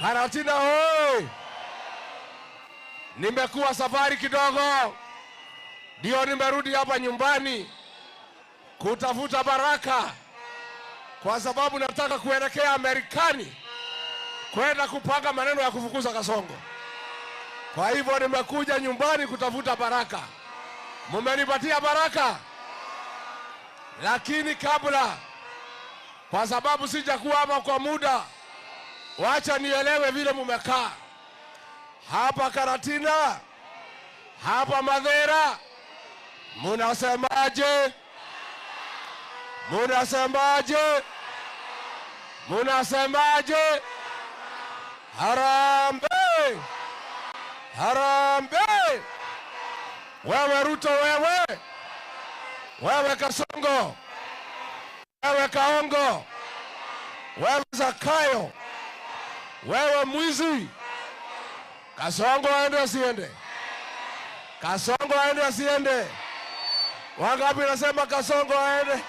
Karatina hoi! Nimekuwa safari kidogo, ndio nimerudi hapa nyumbani kutafuta baraka, kwa sababu nataka kuelekea Amerikani kwenda kupanga maneno ya kufukuza Kasongo. Kwa hivyo nimekuja nyumbani kutafuta baraka. Mumenipatia baraka, lakini kabla, kwa sababu sijakuwa hapa kwa muda, wacha nielewe vile mumekaa hapa Karatina, hapa Madhera. Munasemaje? Munasemaje? Munasemaje? Harambee! Harambee! Wewe Ruto, wewe Kasongo, wewe Kaongo, wewe Zakayo, wewe mwizi, Kasongo aende asiende? Kasongo aende asiende? Wangapi nasema Kasongo aende?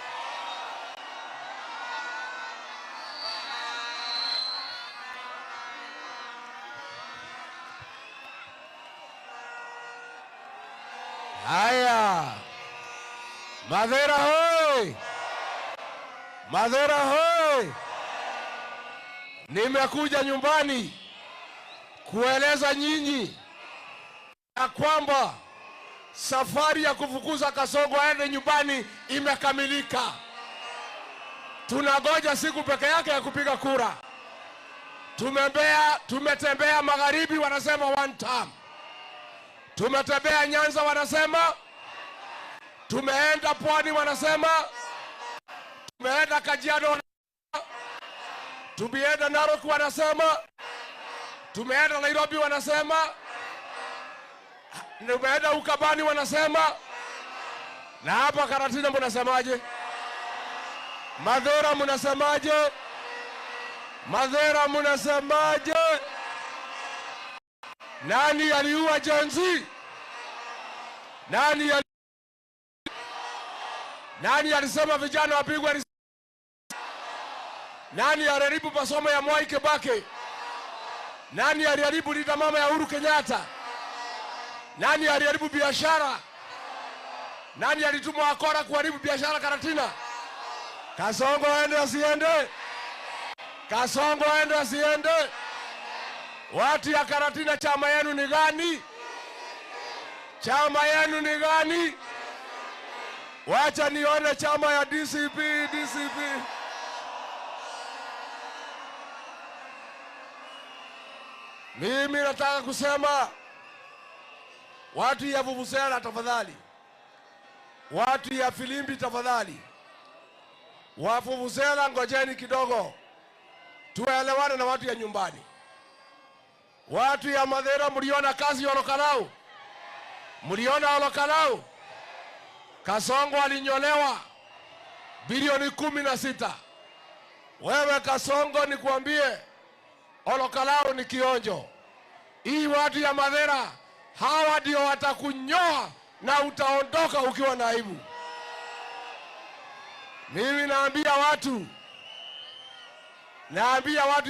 Haya, Madhera hoi! Madhera hoi! Nimekuja nyumbani kueleza nyinyi ya kwamba safari ya kufukuza Kasongo aende nyumbani imekamilika. Tunangoja siku peke yake ya kupiga kura. Tumetembea magharibi, wanasema one term. Tumetembea Nyanza, wanasema. Tumeenda Pwani, wanasema. Tumeenda Kajiado, wanasema. Tumeenda Narok, wanasema. Tumeenda Nairobi, wanasema. Tumeenda Ukambani, wanasema. Na hapa Karatina mnasemaje? Madhera mnasemaje? Madhera mnasemaje? Nani aliua Jenzi? Nani alisema vijana wapigwe risasi? Nani aliharibu masomo ya Mwai Kibaki? Nani aliharibu linda mama ya Uhuru Kenyatta? Nani aliharibu biashara? Nani alituma wakora kuharibu biashara Karatina? Kasongo aende asiende? Kasongo aende asiende? Watu ya Karatina, chama yenu ni gani? Chama yenu ni gani? Wacha nione chama ya DCP. Mimi nataka kusema watu ya Vuvuzela tafadhali, watu ya Filimbi tafadhali, wa Vuvuzela ngojeni kidogo, tuelewane na watu ya nyumbani. Watu ya Madhera, mliona kazi ya Olokalau? Mliona Olokalau? Kasongo alinyolewa bilioni 16. Wewe Kasongo, nikuambie, Olokalau ni kionjo. Hii watu ya Madhera, hawa ndio watakunyoa na utaondoka ukiwa na aibu. Mimi naambia watu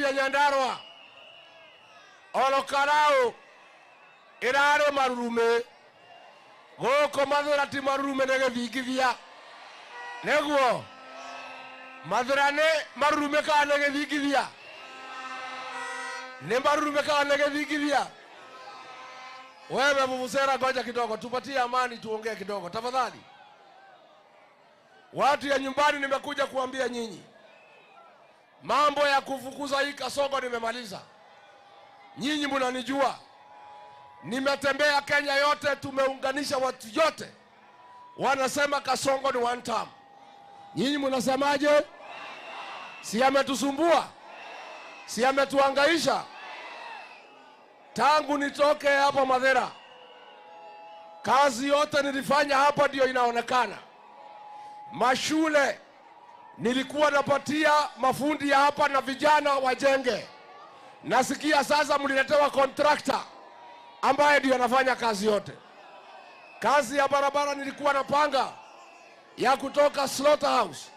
ya Nyandarua, Olokalau irare marurume. Goko Madhera ti marurume negethingithia. Neguo Madhera ne marurume ka negethingithia. Ne marurume ka negethingithia. Wewe Vuvuzela, ngoja kidogo, tupatie amani tuongee kidogo tafadhali. Watu ya nyumbani, nimekuja kuambia nyinyi mambo ya kufukuza hii Kasongo nimemaliza. Nyinyi mnanijua. Nimetembea Kenya yote, tumeunganisha watu yote. Wanasema Kasongo ni one term. Nyinyi mnasemaje? Si ametusumbua? Si ametuhangaisha? Tangu nitoke hapa Madhera, kazi yote nilifanya hapa ndio inaonekana. Mashule nilikuwa napatia mafundi ya hapa na vijana wajenge. Nasikia sasa mliletewa contractor ambaye ndio anafanya kazi yote. Kazi ya barabara nilikuwa napanga ya kutoka Slaughterhouse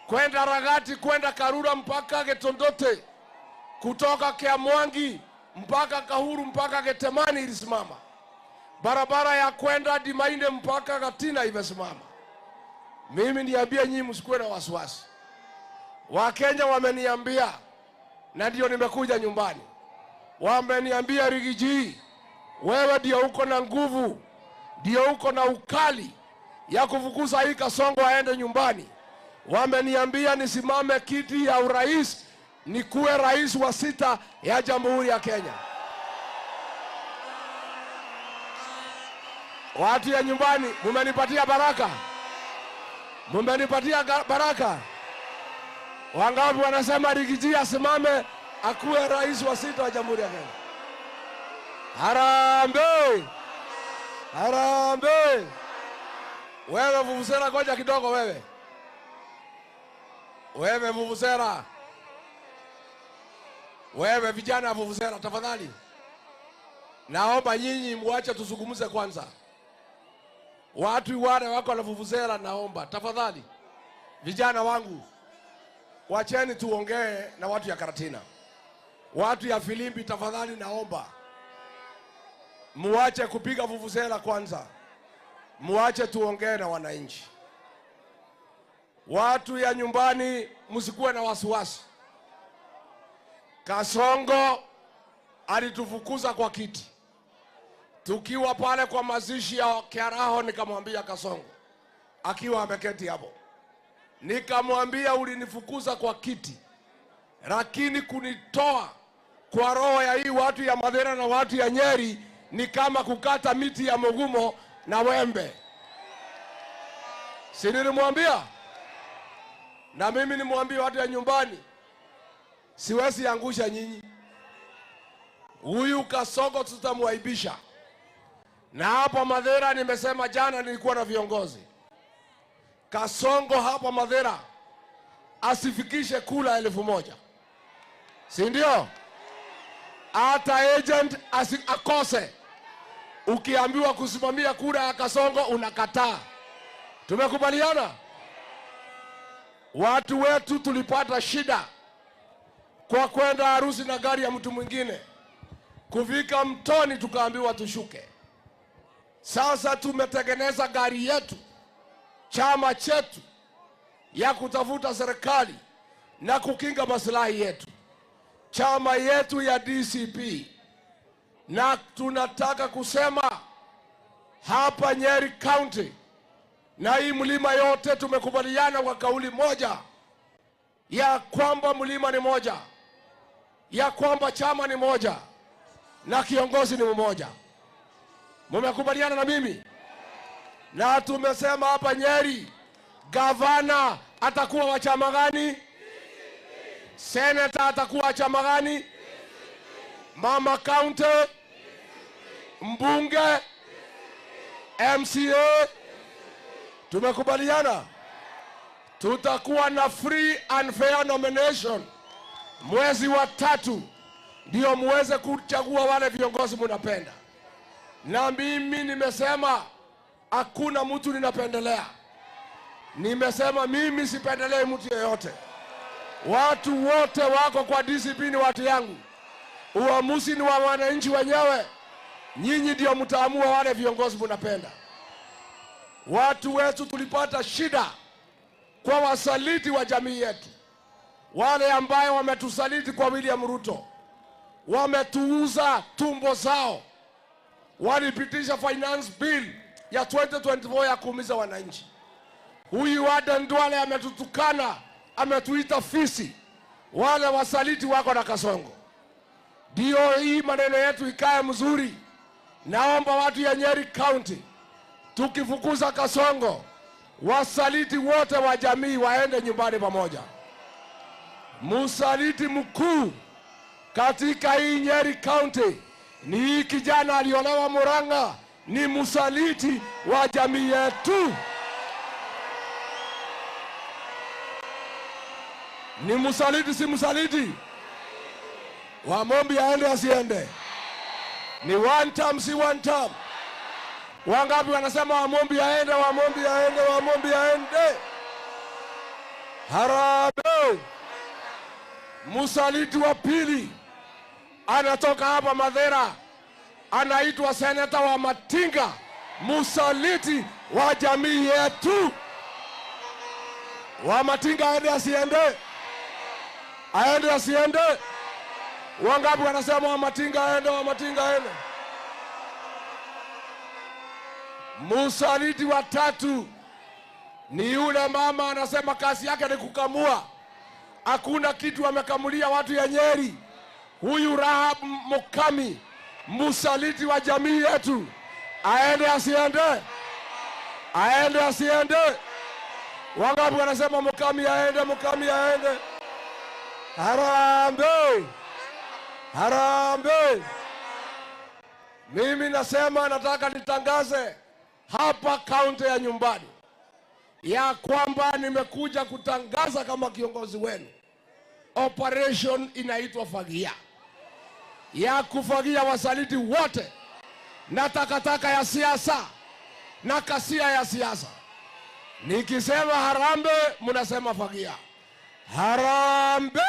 kwenda Ragati kwenda Karura mpaka Getondote kutoka Kiamwangi mpaka Kahuru mpaka Getemani ilisimama. Barabara ya kwenda Dimainde mpaka Gatina imesimama. Mimi niambie nyinyi msikuwe na wasiwasi. Wakenya wameniambia na ndio nimekuja nyumbani. Wameniambia Rigiji, wewe ndio uko na nguvu, ndio uko na ukali ya kufukuza hii Kasongo aende nyumbani. Wameniambia nisimame kiti ya urais, nikuwe rais wa 6 ya Jamhuri ya Kenya. Watu ya nyumbani, mumenipatia baraka? Mumenipatia baraka? Wangapi wanasema Rigiji asimame akuwe rais wa 6 wa Jamhuri ya Kenya? Harambee! Harambee! Wewe vuvuzela, ngoja kidogo wewe. Wewe vuvuzela. Wewe vijana vuvuzela, tafadhali. Naomba nyinyi muache tuzungumze kwanza. Watu wale wako na vuvuzela, naomba tafadhali. Vijana wangu, wacheni tuongee na watu ya Karatina. Watu ya Filimbi, tafadhali naomba muache kupiga vuvuzela kwanza. Muache tuongee na wananchi. Watu ya nyumbani, msikuwe na wasiwasi. Kasongo alitufukuza kwa kiti. Tukiwa pale kwa mazishi ya Kiaraho, nikamwambia Kasongo akiwa ameketi hapo, nikamwambia ulinifukuza kwa kiti, lakini kunitoa kwa roho ya hii watu ya Mathira na watu ya Nyeri ni kama kukata miti ya Mugumo na wembe. Si nilimwambia? Na mimi nimwambia watu ya nyumbani, siwezi angusha nyinyi. Huyu Kasongo tutamwaibisha. Na hapa Mathira nimesema jana, nilikuwa na viongozi. Kasongo hapa Mathira asifikishe kula 1000. Si ndio? Hata agent akose. Ukiambiwa kusimamia kura ya Kasongo unakataa. Tumekubaliana? Watu wetu tulipata shida kwa kwenda harusi na gari ya mtu mwingine. Kufika Mtoni tukaambiwa tushuke. Sasa tumetengeneza gari yetu, chama chetu, ya kutafuta serikali na kukinga maslahi yetu. Chama yetu ya DCP. Na tunataka kusema hapa Nyeri County na hii mlima yote tumekubaliana kwa kauli moja ya kwamba mlima ni moja, ya kwamba chama ni moja na kiongozi ni mmoja. Mumekubaliana na mimi? Na tumesema hapa Nyeri gavana atakuwa wa chama gani? Senator atakuwa wa chama gani? Mama county, mbunge, MCA. Tumekubaliana tutakuwa na free and fair nomination mwezi wa 3, ndio muweze kuchagua wale viongozi mnapenda. Na mimi nimesema hakuna mtu ninapendelea. Nimesema mimi sipendelee mtu yeyote. Watu wote wako kwa discipline, watu yangu. Uamuzi ni wa wananchi wenyewe. Nyinyi ndio mtaamua wale viongozi mnapenda. Watu wetu tulipata shida kwa wasaliti wa jamii yetu. Wale ambao wametusaliti kwa William Ruto, wametuuza tumbo zao. Walipitisha finance bill ya 2024 ya kuumiza wananchi. Huyu Aden Duale ametutukana, ametuita fisi. Wale wasaliti wako na Kasongo. Ndio hii maneno yetu ikae mzuri. Naomba watu ya Nyeri County, tukifukuza Kasongo, wasaliti wote wa jamii waende nyumbani pamoja. Musaliti mkuu katika hii Nyeri County ni hii kijana aliolewa Murang'a, ni musaliti wa jamii yetu. Ni musaliti, si musaliti? Wamombi aende asiende? Ni one term, si one term? Wangapi wanasema Wamombi aende, Wamombi aende, Wamombi aende? Harambee! Musaliti wa pili anatoka hapa Mathira, anaitwa seneta wa Matinga, msaliti wa jamii yetu. Wa Matinga aende asiende? Aende asiende? Wangapi wanasema wa Matinga aende? Wa Matinga aende? Msaliti wa tatu ni yule mama anasema kazi yake ni kukamua. Hakuna kitu amekamulia watu ya Nyeri. Huyu Rahab Mukami, msaliti wa jamii yetu, aende asiende? Aende asiende? Wangapi wanasema Mukami aende? Mukami aende? Harambe! Harambe! Mimi nasema nataka nitangaze hapa kaunti ya nyumbani ya kwamba nimekuja kutangaza kama kiongozi wenu operation inaitwa Fagia, ya kufagia wasaliti wote na takataka ya siasa na kasia ya siasa. Nikisema harambe, mnasema Fagia. Harambe!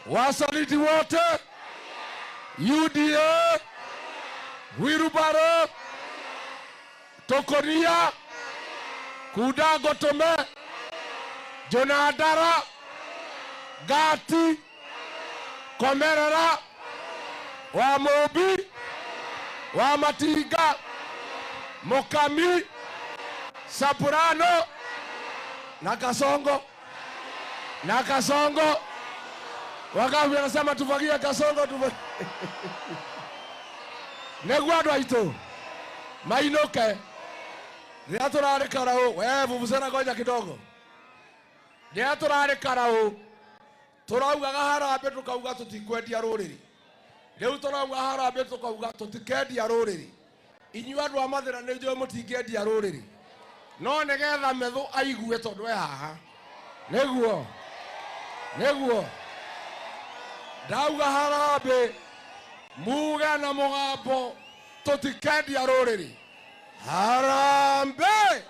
Wasaliti wote, UDA, Wirubaro, Tokoria, Kudagotome, Jonadara, Gati, Komerera, Wamobi, Wamatiga, Mukami, Sapurano, Nakasongo, Nakasongo. Wangapi wanasema tufagie Kasongo? Tufagie. Negwadwa ito Mainoke ndia turare karao. Wewe vuvuzana ngoja kidogo. Ndia turare karao, turaugaga harambe tukauga tutikwendia ruriri. Riu turauga harambe tukauga tutikedia ruriri. Inyu andu a Mathira ni njui mutingendia ruriri, no nigetha methu aigue tondu haha niguo ndauga harambe muge na mugambo tutikedia ruriri. Harambe!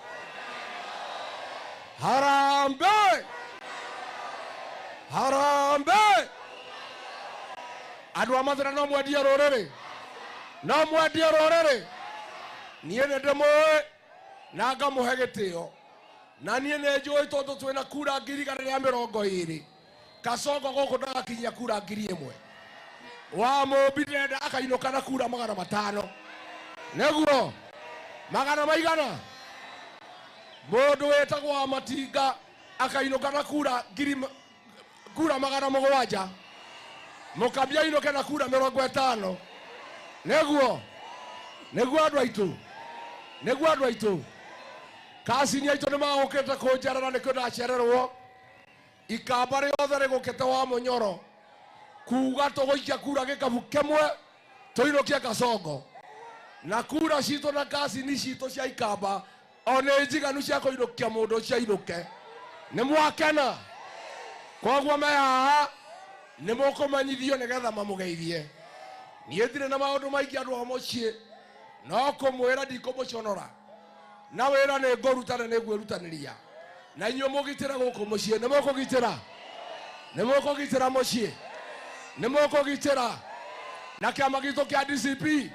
Harambe! Harambe! Andu a Mathira no mwendie ruriri? No mwendie ruriri? Nie nĩ ndĩmũĩ na ngamuhe gĩtĩo, na niĩ nĩ njũĩ tondũ twĩna kura 220,000. Kasongo gũkũ ndagakinyia kura 1,000. Wa Mũmbi ndĩrenda akainũka na kura 500. Nĩguo magana maigana? Mũndũ wĩtagwo wa Matinga akainũka na kura 700. Mukambia ainũke na kura 50. Nĩguo andũ aitũ, nĩguo andũ aitũ. Kasini aitũ nĩ magũkĩte kũnjerera nĩkĩo ndacererwo. Ikamba rĩothe rĩgũkĩte wa Mũnyoro kuuga tũgũikia kura gĩkabu kĩmwe tũinũkie Kasongo, na kura citũ na kasini citũ cia Ikamba one njiganu cia kũinũkia mũndũ ciainũke. Nĩ mwakena? Koguo me haha nĩ mũkũmenyithio nĩgetha mamũgeithie. Niĩ ndirĩ na maũndũ maingĩ andũ a mũciĩ, no kũmwĩra ndikũmũconora, na wĩra nĩ ngũruta na nĩ ngwĩrutanĩria. Na inyuĩ mũgitĩre gũkũ mũciĩ, nĩ mũkũgitĩra? Nĩ mũkũgitĩra mũciĩ? Nĩ mũkũgitĩra? Na kĩama gitũ kĩa DCP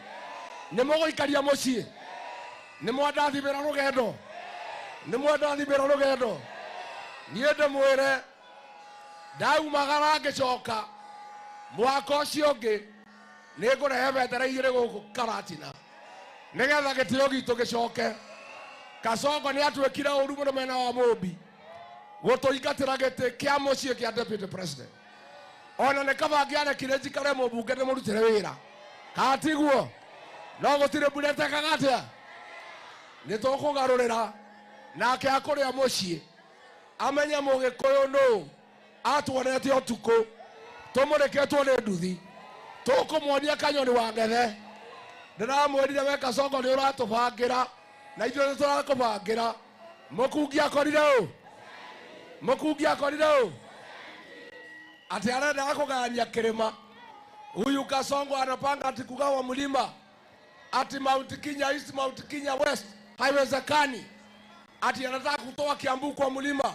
nĩ mũgũikaria mũciĩ? Nĩ mwandathimĩra rũgendo? Nĩ mwandathimĩra rũgendo? Niĩ ndĩmwĩre ndaumagara ngĩcoka mwaka ũcio ũngĩ nĩ ngũrehe bendera 2 gũkũ Karatina nĩgetha gĩtĩo gitũ gĩcoke. Kasongo nĩ atwĩkire ũru mũno mena wa Mũmbi gũtũingatĩra gĩtĩ kĩa mũciĩ kĩa deputy president. Ona nĩ kaba angĩarekire njikare mũmbunge ndĩmũrutĩre wĩra, katiguo? No gũtirĩ mbura ĩtekaga atĩa? Nĩ tũkũgarũrĩra nake akũrĩa mũciĩ amenye Mũgĩkũyũ nũ atuonete ũtukũ tũmũrĩkĩtwo nĩ nduthi. Tũkũmuonia kanyoni wa ngethe. Ndĩramwĩrire we Kasongo nĩ ũratũbangĩra na ithuĩ nĩ tũrakũbangĩra. Mũkungi akorire ũũ? Mũkungi akorire ũũ? Ati arenda kugawanya kĩrĩma. Huyu Kasongo anapanga ati kugawa mlima, ati Mount Kenya East, Mount Kenya West. Haiwezekani. Ati anataka kutoa Kiambu kwa mlima.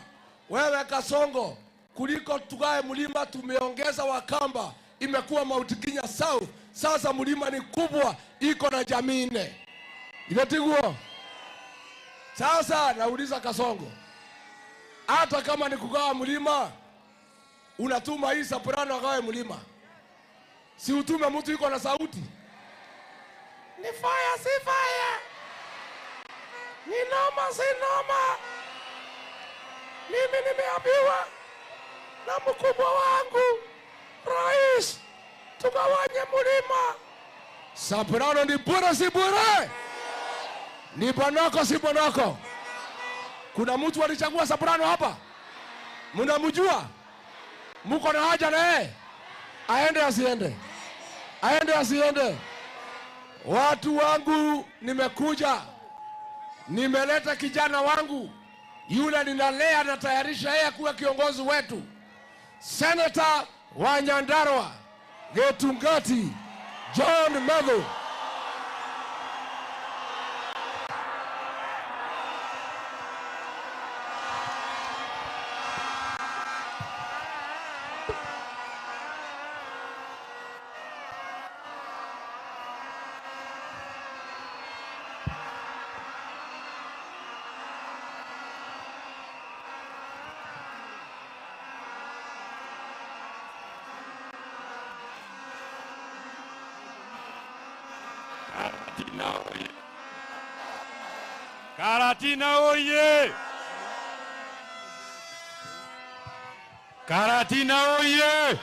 Wewe Kasongo, kuliko tugawe mlima tumeongeza Wakamba imekuwa Mount Kenya South. Sasa mlima ni kubwa, iko na jamii 4. Imetiguo. Sasa nauliza Kasongo, hata kama ni kugawa mlima, unatuma hii soprano agawe mlima, si utume mtu iko na sauti? Ni fire si fire, ni noma si noma. Mimi nimeambiwa na mkubwa wangu rais tugawanye mlima. Soprano ni bure si bure? Ni bonoko si bonoko? Kuna mtu alichagua soprano hapa? Mnamjua? Mko na haja na yeye? Aende asiende? Aende asiende? Watu wangu, nimekuja, nimeleta kijana wangu yule ninalea na tayarisha yeye kuwa kiongozi wetu, Senator wa Nyandarua Getungati John Medhu. Karatina oye! Karatina oye!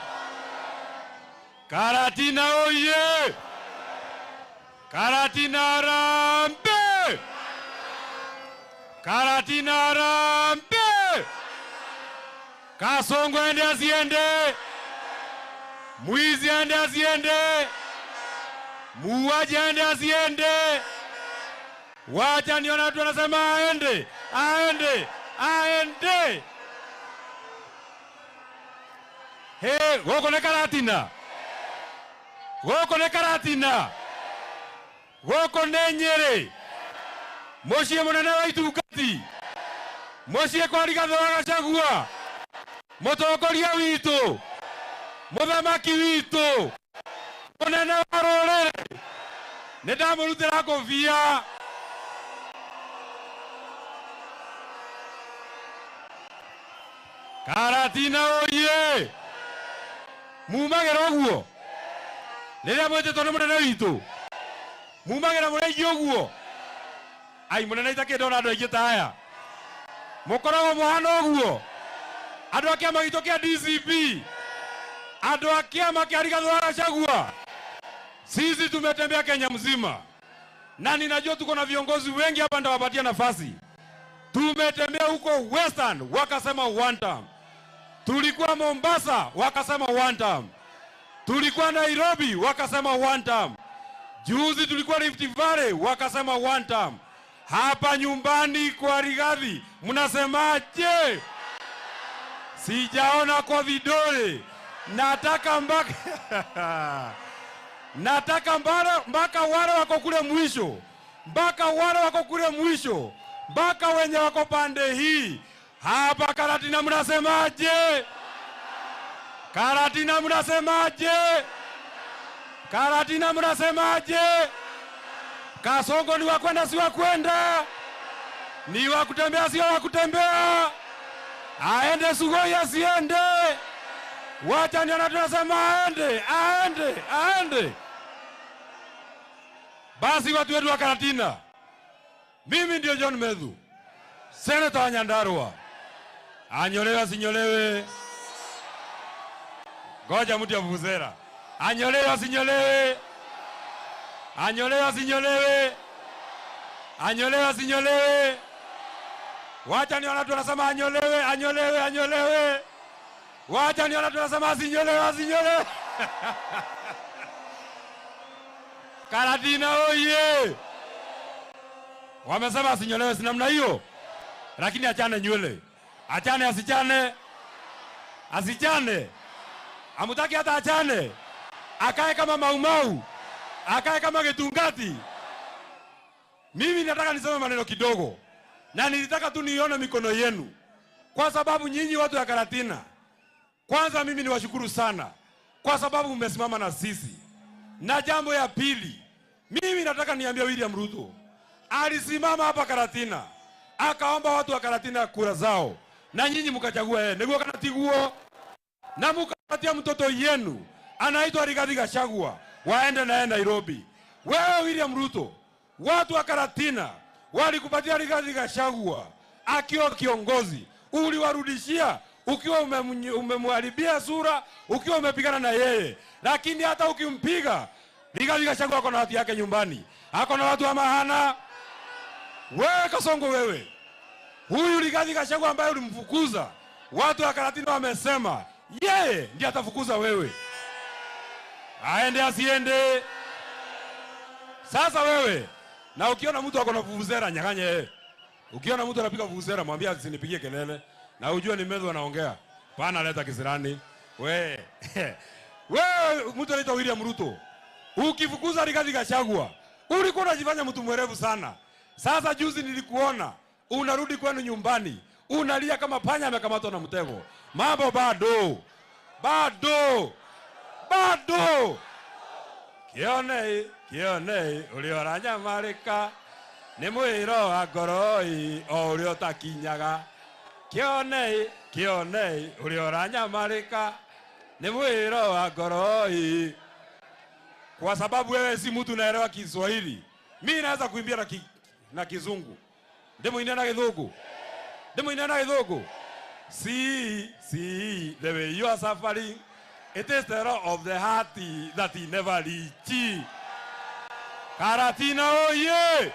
Karatina oye! Karatina rambe! Karatina rambe! Kasongo ende asiende! Mwizi ende asiende! Muuaji ende asiende! Wacha niona watu wanasema aende, aende, aende. He, woko ne Karatina. Woko ne Karatina. Woko ne Nyeri. Moshie munene wa Itungati. Moshie kwa Rigathi wa Gachagua. Mutongoria witu. Muthamaki witu. Munene wa rũrĩrĩ. Nĩndamũrutĩra kũbia. Karatina oye! Mumagera oguo. Rĩrĩa mwĩtĩtwo nĩ mũnene witũ. Mumagera mũrĩ oguo. Ai mũnene itakĩndona andũ aingĩ ta aya. Mũkoragwo mũhana oguo. Andũ a kĩama gitũ kĩa DCP. Andũ a kĩama kĩa Rigathi wa Gachagua. Sisi tumetembea Kenya mzima. Na ninajua tuko na viongozi wengi hapa ndawapatia nafasi. Tumetembea huko Western wakasema one term. Tulikuwa Mombasa wakasema one term. Tulikuwa Nairobi wakasema one term. Juzi tulikuwa Rift Valley wakasema one term. Hapa nyumbani kwa Rigathi mnasemaje? Sijaona kwa vidole. Nataka mpaka wale wako kule mwisho. Mpaka wale wako kule mwisho. Mpaka wenye wako pande hii. Hapa Karatina mnasemaje? Karatina mnasemaje? Karatina mnasemaje? Kasongo ni wakwenda si wakwenda? Ni wakutembea si wakutembea? Aende Sugoi asiende? Wacha ndio tunasema aende, aende, aende. Basi watu wetu wa Karatina. Mimi ndio John Medhu, Senator wa Nyandarua. Anyolewe asinyolewe. Ngoja mtu avuvuzela. Anyolewe asinyolewe. Anyolewe asinyolewe. Anyolewe asinyolewe. Wacha niona tunasema anyolewe, anyolewe, anyolewe. Wacha niona tunasema asinyolewe, asinyolewe. Karatina oye! Wamesema asinyolewe si namna hiyo. Lakini achane nywele. Achane asichane. Asichane. Hamutaki hata achane. Akae kama Maumau. Akae kama Getungati. Mimi nataka niseme maneno kidogo. Na nilitaka tu nione mikono yenu. Kwa sababu nyinyi watu ya Karatina. Kwanza mimi niwashukuru sana. kwa sababu umesimama na sisi. Na jambo ya pili, mimi nataka niambie William Ruto, alisimama hapa Karatina, akaomba watu wa Karatina kura zao, na nyinyi mkachagua yeye. Niguo kana tiguo? Na mkapatia mtoto yenu anaitwa Rigathi Gachagua waende naye Nairobi. Wewe William Ruto, watu wa Karatina walikupatia Rigathi Gachagua akiwa kiongozi, uliwarudishia ukiwa umemharibia sura, ukiwa umepigana na yeye. Lakini hata ukimpiga, Rigathi Gachagua ako na watu yake nyumbani, ako na watu wa mahana. Wewe Kasongo, wewe huyu Rigathi Gachagua ambaye ulimfukuza, watu wa Karatina wamesema yeye ndiye atafukuza wewe, aende asiende. Sasa wewe, na ukiona mtu ako na vuvuzela nyang'anye yeye. Ukiona mtu anapiga vuvuzela mwambie asinipigie kelele, na ujue ni Medho anaongea, pana leta kisirani. Wewe mtu anaitwa William Ruto, ukifukuza Rigathi Gachagua ulikuwa unajifanya mtu mwerevu sana. Sasa juzi nilikuona unarudi kwenu nyumbani, unalia kama panya amekamatwa na mtego. Mambo bado. Kionei ulioranya marika ni mwiro wa ngoroi o ulio takinyaga. Kionei ulioranya marika ni mwiro wa ngoroi. Kwa sababu wewe si mtu unaelewa Kiswahili, mimi naweza kuimbia na Kizungu. Ndemo inena Githungu. See, the way you are suffering, it is the rock of the heart that he never reach. Karatina oye!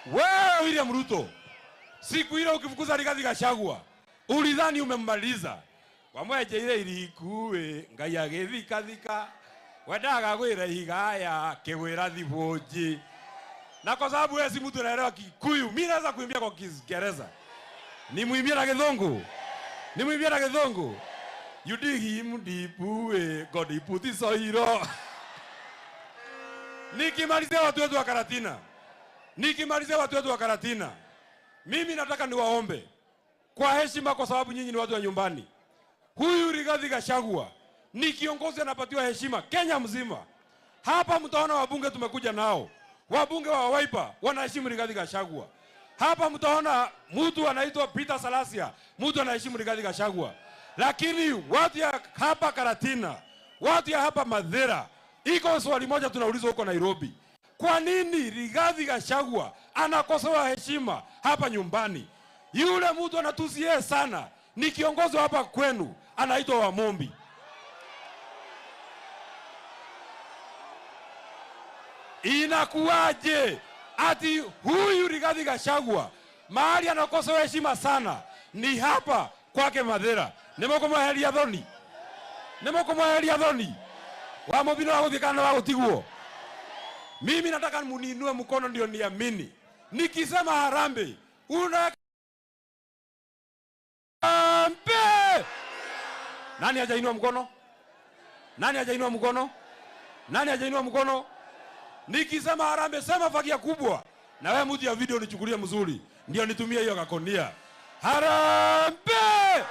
Wewe William Ruto, siku ile ukifukuza Rigathi Gachagua, ulidhani umemmaliza. Wamweje ile ilikuwe ngai agithika wendaga gwira higaya kigwira thiboji. Na kwa sababu wewe si mtu unaelewa Kikuyu, mimi naweza kuimbia kwa Kiingereza. Nimwimbie na Githungu. You dig him deep way, God he put his oil. Nikimalizia watu wetu wa Karatina. Mimi nataka niwaombe kwa heshima, kwa sababu nyinyi ni watu wa nyumbani. Huyu Rigathi Gachagua ni kiongozi anapatiwa heshima Kenya mzima. Hapa mtaona wabunge tumekuja nao. Wabunge wa Wiper wanaheshimu Rigathi Gachagua. Hapa mtaona mtu anaitwa Peter Salasia, mtu anaheshimu Rigathi Gachagua. Lakini watu ya hapa Karatina, watu ya hapa Mathira, iko swali moja tunaulizwa huko Nairobi. Kwa nini Rigathi Gachagua anakosewa heshima hapa nyumbani? Yule mtu anatusie sana ni kiongozi hapa kwenu, anaitwa Wamombi. Inakuaje ati huyu Rigathi Gachagua mahali anakosewa heshima sana ni hapa kwake Mathira? Nemokumweheria thoni Wamombi no waguthikana wa gutiguo. Mimi nataka muninue mkono ndio niamini. Nikisema harambe, una Harambe! Nani hajainua mkono? Nikisema harambe, sema fagia kubwa. Na wewe mtu ya video nichukulie mzuri, ndio nitumie hiyo kakonia. Harambe!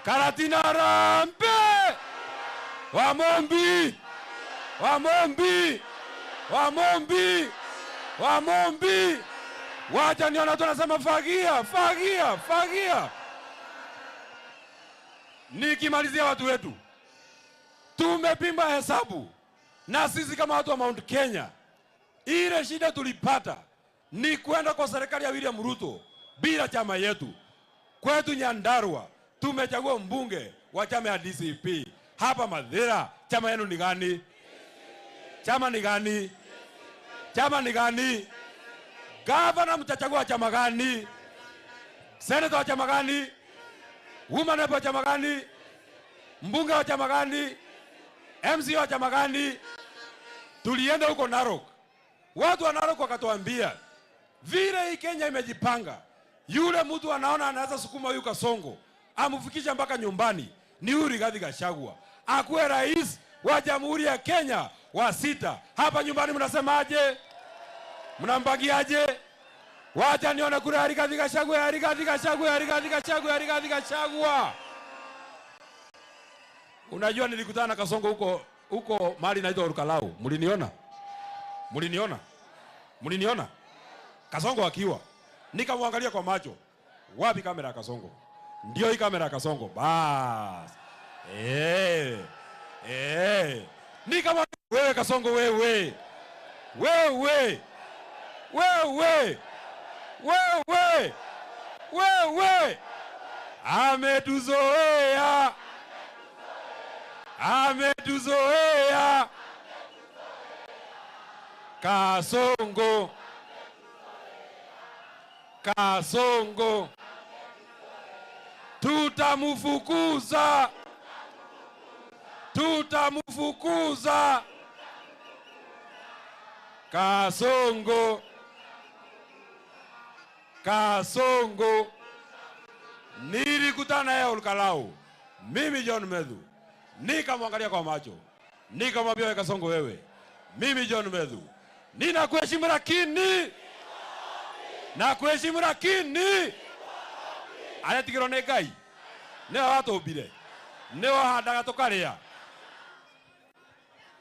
Karatina harambe! Wamombi! Wacha niona watu wanasema fagia. Nikimalizia watu wetu, tumepimba hesabu na sisi kama watu wa Mount Kenya, ile shida tulipata ni kwenda kwa serikali ya William Ruto bila chama yetu. Kwetu Nyandarua tumechagua mbunge wa chama ya DCP. Hapa Mathira chama yenu ni gani? Chama ni gani? Gavana mtachagua chama gani? Senator wa chama gani? Woman wa chama gani? Mbunge wa chama gani? MC wa chama gani? Tulienda huko Narok. Watu wa Narok wakatuambia vile hii Kenya imejipanga, yule mtu anaona anaweza sukuma huyu Kasongo amfikisha mpaka nyumbani ni huyu Rigathi Gachagua, akuwe rais wa Jamhuri ya Kenya wa 6. Hapa nyumbani mnasemaje? Mnambagiaje? Wacha nione kura Rigathi Gachagua. Unajua nilikutana na Kasongo huko mahali inaitwa Olkalau. Mliniona? Kasongo akiwa. Nikamwangalia kwa macho. Wapi kamera ya Kasongo? Ndio hii kamera ya Kasongo. Bas. Nikamwambia wewe Kasongo wewe. Ametuzoea. Kasongo. Tutamfukuza. Kasongo. Nilikutana naye Olkalau. Mimi John Medhu. Nikamwangalia kwa macho. Nikamwambia wewe Kasongo wewe. Mimi John Medhu. Ninakuheshimu lakini. Aletigiro ne Ngai. Ne watobire. Ne wahandaga tukaria.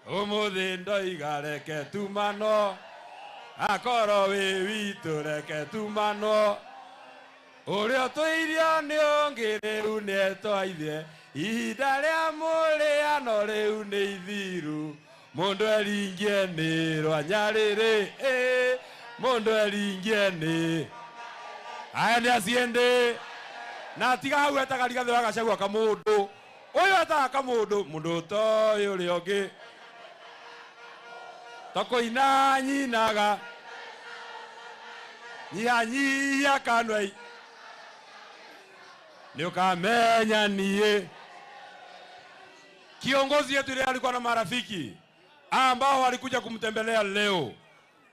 Umuthi ndoiga reke tumano. Akoro we witu reke tumano. Urio tuirio ni ongireru ne toithie. Ihinda ria muliano riu ni ithiru. Mundu eringie ni rwanyariri. Mundu eringie ni. Aya ni asiende. Na tiga hau etaga Rigathi wa Gachagua kamundu. Uyu etaga kamundu. Mundu toyo uri ongi. Toko ina nyinaga. Nyia kanwei. Ni ukamenya nie. Kiongozi yetu ile alikuwa na marafiki ambao walikuja kumtembelea leo.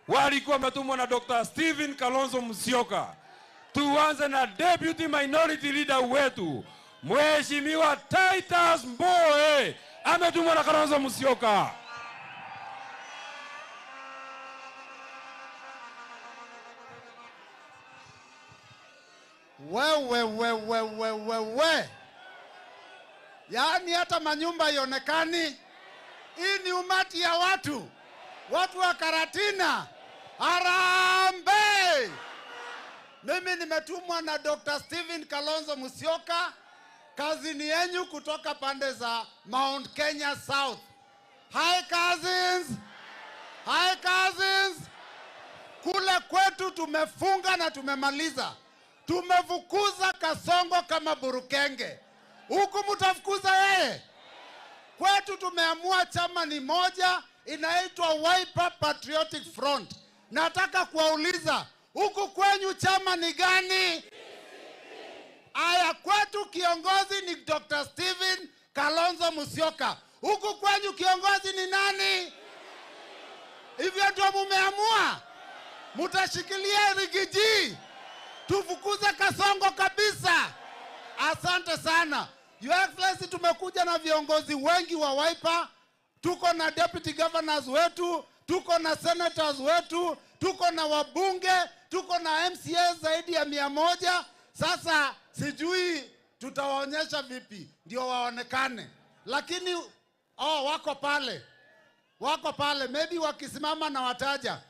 Walikuwa wametumwa na Dr. Stephen Kalonzo Musyoka. Tuanze na deputy minority leader wetu Mheshimiwa Titus Mbowe. Ametumwa na Kalonzo Musyoka. Wewe. Yaani hata manyumba ionekani. Hii ni umati ya watu. Watu wa Karatina. Harambee! Mimi nimetumwa na Dr. Stephen Kalonzo Musyoka. Kazini yenyu kutoka pande za Mount Kenya South. Hi cousins. Kule kwetu tumefunga na tumemaliza. Tumefukuza Kasongo kama burukenge. Huku mtafukuza yeye. Kwetu tumeamua chama ni moja, inaitwa Wiper Patriotic Front. Nataka kuwauliza, huku kwenyu chama ni gani? Aya, kwetu kiongozi ni Dr. Stephen Kalonzo Musyoka. Huku kwenyu kiongozi ni nani? Hivyo ndio mumeamua? Mutashikilia Rigiji? Tufukuze Kasongo kabisa. Asante sana. Your Excellency, tumekuja na viongozi wengi wa Wiper. Tuko na deputy governors wetu, tuko na senators wetu, tuko na wabunge, tuko na MCA zaidi ya 100. Sasa sijui tutawaonyesha vipi ndio waonekane. Lakini wako pale. Maybe wakisimama na wataja.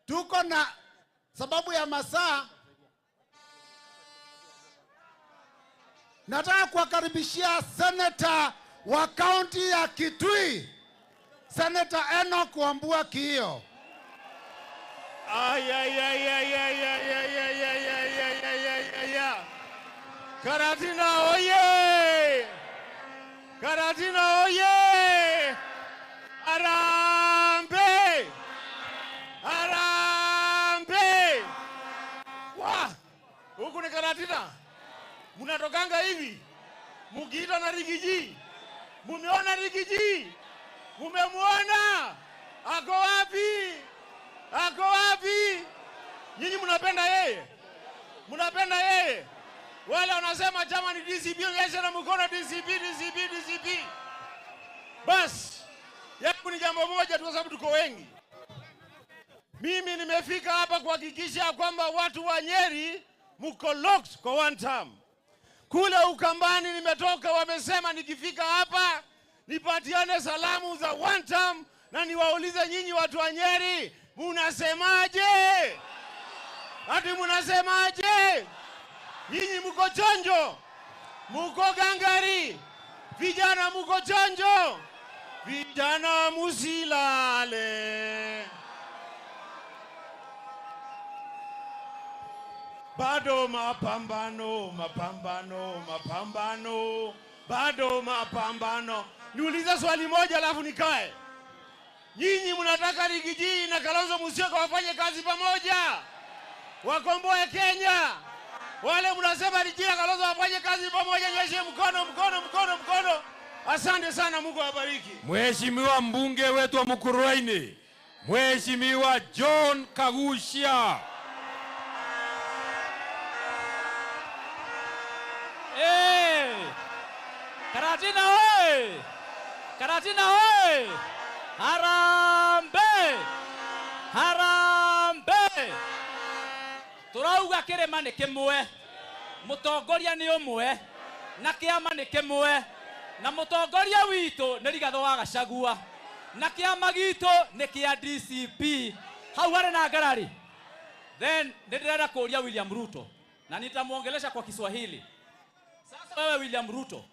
Tuko na sababu ya masaa. Nataka kuwakaribishia Senator wa kaunti ya Kitui, Senator Enoch Wambua Kiio. Karatina oye! Harambee! Huku ni Karatina. Munatokanga hivi. Mukiita na Rigiji. Mumeona Rigiji? Mumemuona? Ako wapi? Nyinyi mnapenda yeye? Wale wanasema chama ni DCP, yeye na mkono DCP. Bas, yangu ni jambo moja tu kwa sababu tuko wengi. Mimi nimefika hapa kuhakikisha kwamba watu wa Nyeri mko locked kwa one term. Kule Ukambani nimetoka, wamesema nikifika hapa nipatiane salamu za one term na niwaulize nyinyi watu wa Nyeri, munasemaje? Ati munasemaje? Nyinyi mko chonjo? Muko gangari? Vijana muko chonjo? Vijana musilale. Bado mapambano, mapambano, mapambano. Bado mapambano. Niulize swali moja alafu nikae. Nyinyi mnataka Rigiji na Kalonzo Musyoka wafanye kazi pamoja? Wakomboe Kenya. Wale mnasema Rigiji na Kalonzo wafanye kazi pamoja, nyoshe mkono, mkono, mkono, mkono. Asante sana, Mungu awabariki. Mheshimiwa mbunge wetu wa Mukurweini, Mheshimiwa John Kagusha. Karatina hoye! Karatina hoye! Harambe! Harambe! Turauga kirima ni kimwe, mutongoria ni umwe, na kiama ni kimwe, na mutongoria witu ni Rigathi wa Gachagua, na kiama gitu ni kia DCP. Hau hari na ngarari. Then ndirenda kuria William Ruto, na nitamuongelesha kwa Kiswahili. Sasa wewe William Ruto,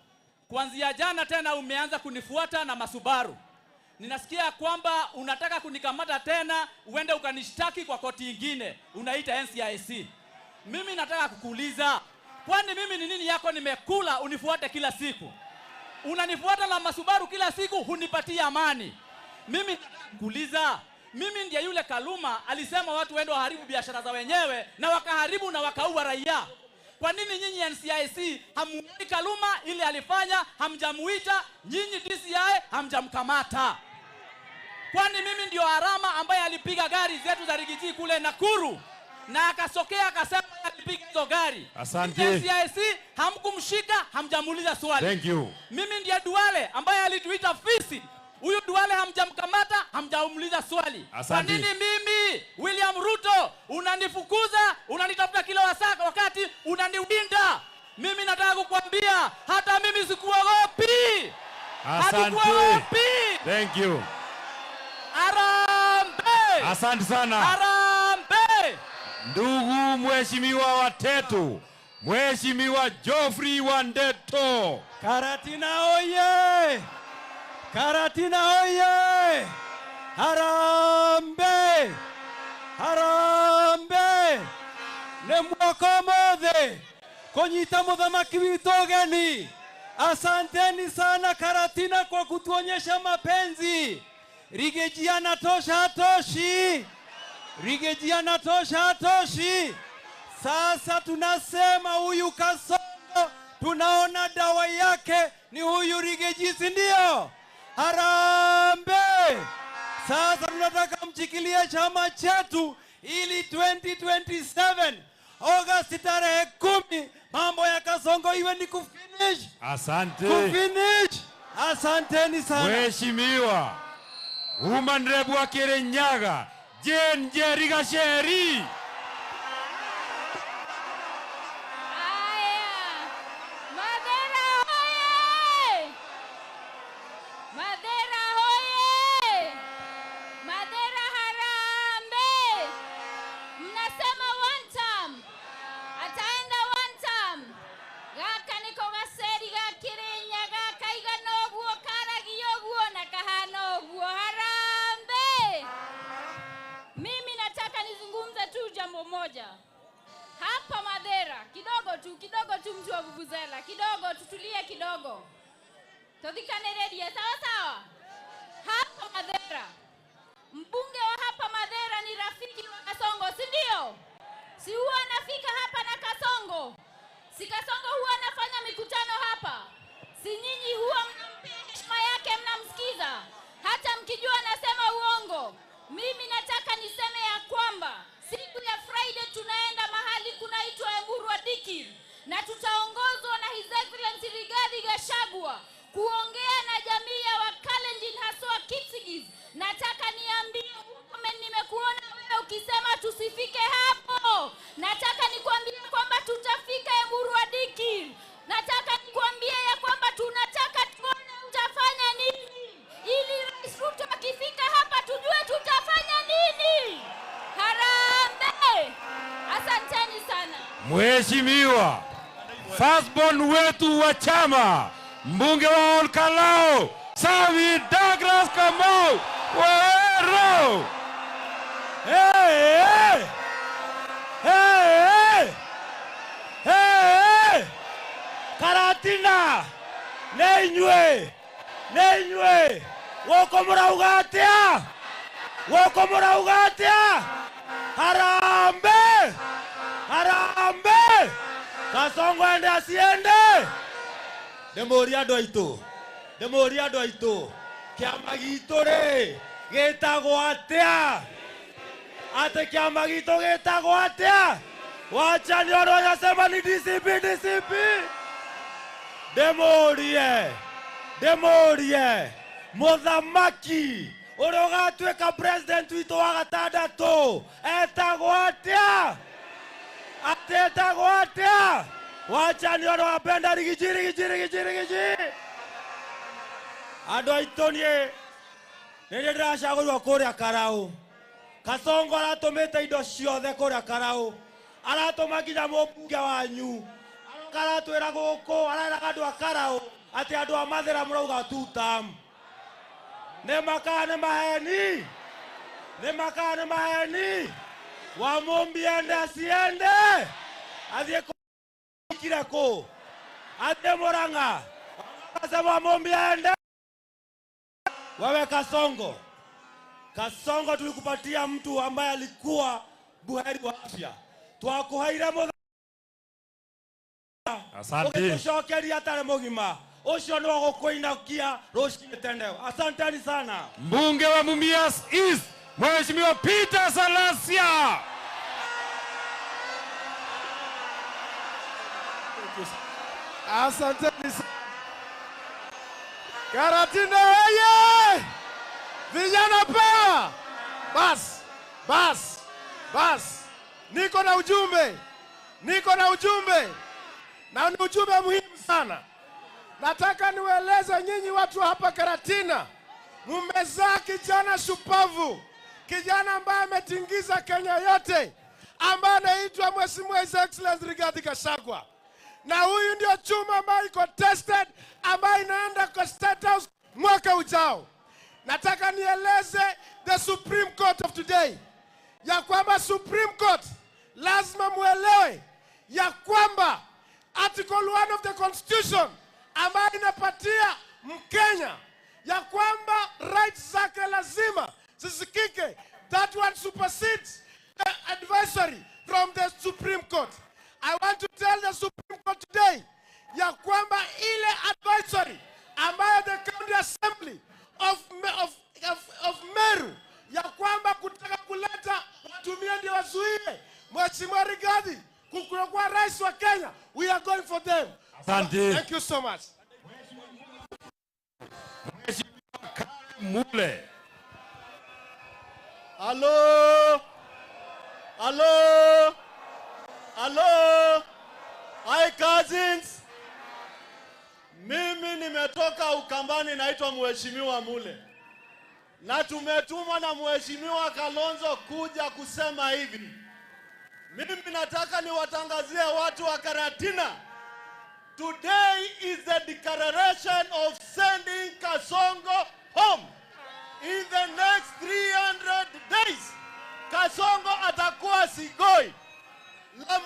kuanzia jana tena umeanza kunifuata na masubaru. Ninasikia kwamba unataka kunikamata tena uende ukanishtaki kwa koti ingine, unaita NCIC. Mimi nataka kukuuliza, kwani mimi ni nini yako nimekula unifuate kila siku? Unanifuata na masubaru kila siku, hunipatia amani. Mimi nataka kukuuliza, mimi ndiye yule Kaluma alisema watu waende waharibu biashara za wenyewe na wakaharibu na wakaua raia. Kwa nini nyinyi NCIC hamuoni Kaluma ili alifanya, hamjamuita? Nyinyi DCI hamjamkamata. Kwani mimi ndio Arama ambaye alipiga gari zetu za Rigiji kule Nakuru na akasokea akasema alipiga hizo gari? Asante. NCIC hamkumshika, hamjamuuliza swali. Thank you. Mimi ndiye Duale ambaye alituita fisi. Huyu Duale hamjamkamata, hamjamuuliza swali. Asante. Kwa nini mimi William Ruto unanifukuza, unanitafuta kila wakati, unaniwinda? Mimi nataka kukwambia hata mimi sikuogopi. Asante. Thank you. Harambe! Asante sana. Harambe! Ndugu Mheshimiwa Watetu, Mheshimiwa Geoffrey Wandeto. Karatina oye! Karatina oye! Harambe! Harambe! Nemwoko mothe kunyita muthamaki witu geni. Asanteni sana Karatina kwa kutuonyesha mapenzi. Rigiji anatosha hatoshi. Rigiji anatosha hatoshi. Sasa tunasema huyu Kasongo tunaona dawa yake ni huyu Rigiji, si ndio? Harambe! Sasa tunataka mchikilie chama chetu ili 2027 Agosti tarehe 10 mambo ya Kasongo iwe ni kufinish. Asante. Kufinish. Asanteni sana. Mheshimiwa Woman Rep wa Kirinyaga, Jane Njeri Gacheri. Madera hoye! Madera harambe! Mnasema one term. Ataenda one term. Gaka niko Gacheri ga Kirinyaga kaigana oguo karagio oguo na kahana oguo. Harambe! Mimi nataka nizungumze tu jambo moja. Hapa Madera, kidogo tu mtu wa vuvuzela, kidogo tutulie kidogo. Todhikaneredia sawa sawa. Hapa Madera, mbunge wa hapa Madera ni rafiki wa Kasongo, si ndio? Si huwa anafika hapa na Kasongo? Si Kasongo huwa anafanya mikutano hapa? Si nyinyi huwa mnampea heshima yake, mnamsikiza hata mkijua anasema uongo? Mimi nataka niseme ya kwamba siku ya Friday tunaenda mahali kunaitwa Emurwa Dikir na tutaongozwa na His Excellency Rigathi Gachagua kuongea na jamii ya Wakalenjin haswa Kipsigis. Nataka niambie nimekuona wewe ukisema tusifike hapo. Nataka nikwambie kwamba tutafika Emurwa Dikir. Nataka nikwambie ya kwamba tunataka tuone utafanya nini. Mheshimiwa firstborn wetu wa chama, mbunge wa Olkalao, Savi Douglas Kamau Waweru. Hey! Hey! Hey! Karatina! Neinywe! Woko muraugatia! Harambe! Kasongo ende asiende! Demori andũ aitũ kĩama gitũ rĩ gĩtagwo atĩa? Ate kĩama gitũ gĩtagwo atĩa? Wacha nĩ andũ wanasema ni DCP. Demorie mũthamaki ũrĩa ũgatuĩka president witũ wa gatandatũ etagwo atĩa? Etagwo atĩa? Wacha nĩ andũ wapenda rigiji. Andũ aitũ niĩ nĩ ndĩracagũrirwo kũrĩa Karaũ. Kasongo aratũmĩte indo ciothe kũrĩa Karaũ, aratũma nginya mũmbunge wanyu aratwĩra gũkũ, areraga andũ a Karaũ atĩ andũ a Mathĩra mũrauga 2 term. Nĩ maheni Wamũmbi ende asiende athiĩ kire kũ athiĩ Mũrang'a akasema Wamũmbi ende. Wewe Kasongo tulikupatia mtu ambaye alikuwa buheri wa afya, twakuhaire mutha. Asante. Ukishokeria atare mugima ucio no gukuinakia rucinĩ tene. Asanteni sana. Mbunge wa Mumias East, Mheshimiwa Peter Salasia. Asanteni sana. Karatina yeye! Vijana pewa! Bas! Niko na ujumbe. Na ni ujumbe muhimu sana. Nataka niwaeleze nyinyi watu hapa Karatina. Mmezaa kijana shupavu. Kijana ambaye ametingiza Kenya yote. Ambaye anaitwa Mheshimiwa His Excellency Rigathi Gachagua. Na huyu ndio chuma ambaye iko tested, ambaye inaenda kwa State House mwaka ujao. Nataka nieleze the Supreme Court of today ya kwamba Supreme Court lazima muelewe ya kwamba Article 1 of the Constitution ambayo inapatia Mkenya ya kwamba rights zake lazima zisikike. That one supersedes the advisory from the Supreme Court. I want to tell the Supreme Court today ya kwamba ile advisory ambayo the County Assembly of Meru ya kwamba kutaka kuleta watumie ndio wazuie Mheshimiwa Rigathi kukuwa rais wa Kenya, we are going for them. Asante. Thank you so much. Mheshimiwa Mule. Hello. Hi cousins. Mimi nimetoka Ukambani, naitwa Mheshimiwa Mule. Na tumetumwa na Mheshimiwa Kalonzo kuja kusema hivi. Mimi nataka niwatangazie watu wa Karatina. Today is the declaration of sending Kasongo home. In the next 300 days, Kasongo atakuwa Sigoi. La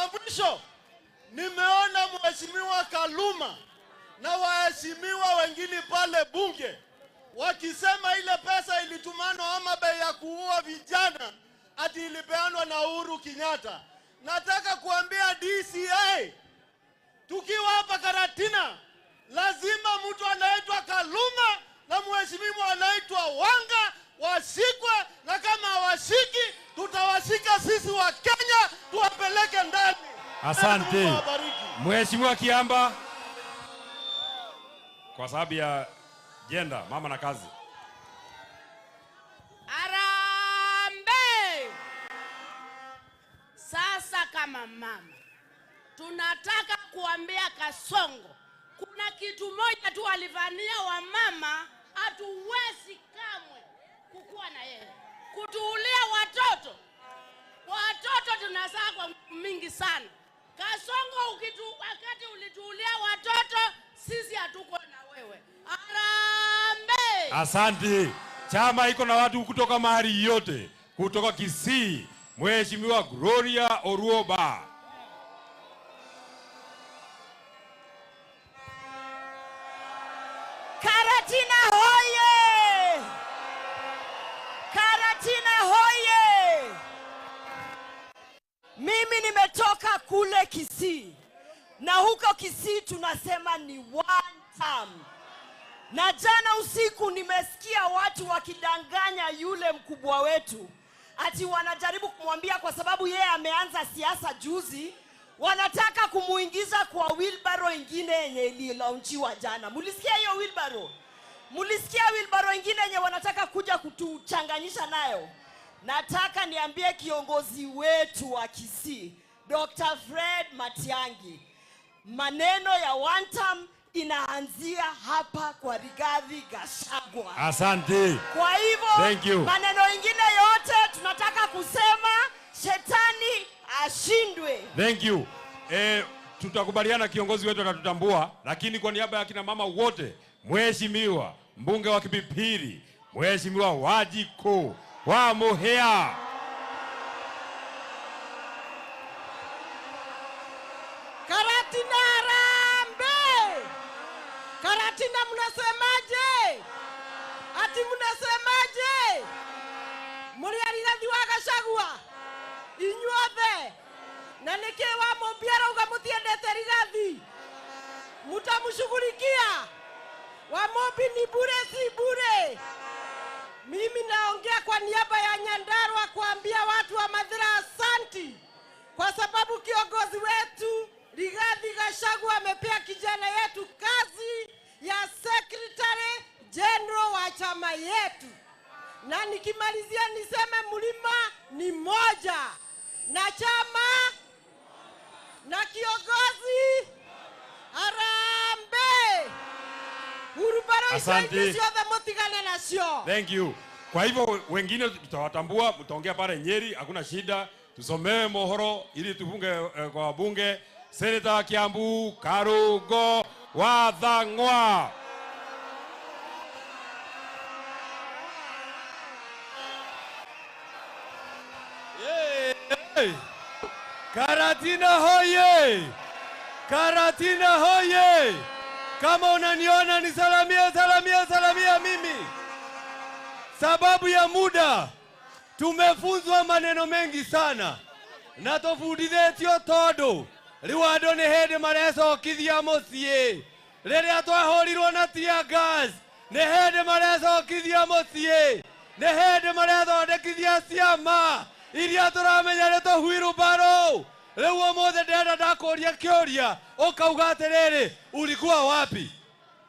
mwisho, nimeona Mheshimiwa Kaluma na waheshimiwa wengine pale bunge wakisema ile pesa ilitumanwa ama bei ya kuua vijana ati ilipeanwa na Uhuru Kenyatta. Nataka kuambia DCI, tukiwa hapa Karatina, lazima mtu anaitwa Kaluma na mheshimiwa anaitwa Wanga washikwe, na kama hawashiki tutawashika sisi wa Kenya tuwapeleke ndani. Asante. Mheshimiwa Kiamba, kwa sababu ya jenda mama na kazi. Arambe! Sasa kama mama, tunataka kuambia Kasongo, kuna kitu moja tu alivania wa mama, hatuwezi kamwe kukuwa na yeye. Kutuulia watoto tunasaa kwa mingi sana. Kasongo wakati ulituulia watoto, sisi hatuko na wewe. Harambee! Asante. Chama iko na watu kutoka mahali yote. Kutoka Kisii, Mheshimiwa Gloria Oruoba. Karatina hoye! Karatina hoye! Mimi nimetoka kule Kisii. Na huko Kisii tunasema ni one term. Na jana usiku nimesikia watu wakidanganya yule mkubwa wetu. Ati wanajaribu kumwambia kwa sababu yeye ameanza siasa juzi, wanataka kumuingiza kwa wheelbarrow ingine yenye ililaunchiwa jana. Mulisikia hiyo wheelbarrow? Mulisikia wheelbarrow ingine yenye wanataka kuja kutuchanganyisha nayo? Nataka niambie kiongozi wetu wa Kisii, Dr. Fred Matiang'i, maneno ya one term inaanzia hapa kwa Rigathi Gachagua. Asante. Kwa Thank hivyo you. maneno ingine yote tunataka kusema shetani ashindwe. Thank you. Tutakubaliana kiongozi wetu atatutambua, lakini kwa niaba ya kina mama wote, Mheshimiwa mbunge wa Kipipiri, Mheshimiwa Wajiko wa Muhea. Karatina harambe! Karatina mnasemaje? Ati mnasemaje? Muria Rigathi wa Gachagua inyuothe na niki wa Mobiara uga mutiendete Rigathi mutamshughulikia wa Mobi ni bure si bure. Mimi naongea kwa niaba ya Nyandarua kuambia watu wa Mathira asanti, kwa sababu kiongozi wetu Rigathi Gachagua amepea kijana yetu kazi ya Secretary General wa chama yetu. Na nikimalizia niseme mlima ni moja na chama na kiongozi. Harambee! Asante. Nasio. Thank you. Kwa hivyo wengine tutawatambua, mtaongea pale Nyeri, hakuna shida. Tusomewe mohoro ili tufunge kwa bunge. Senator Kiambu Karugo Wathang'wa. Karatina hoye! Karatina hoye! Kama unaniona ni salamia mimi. Sababu ya muda tumefunzwa maneno mengi sana. Na tofundithetio tondu riu andu ni hindi marecokithia mucii. Riria twahurirwo na tear gas ni hindi marecokithia mucii. Ni hindi marethondekithia ciama iria turamenya ni tuhuirubaro. Riu omothe ndenda ndakuria kiuria ukauga atiriri, ulikuwa wapi?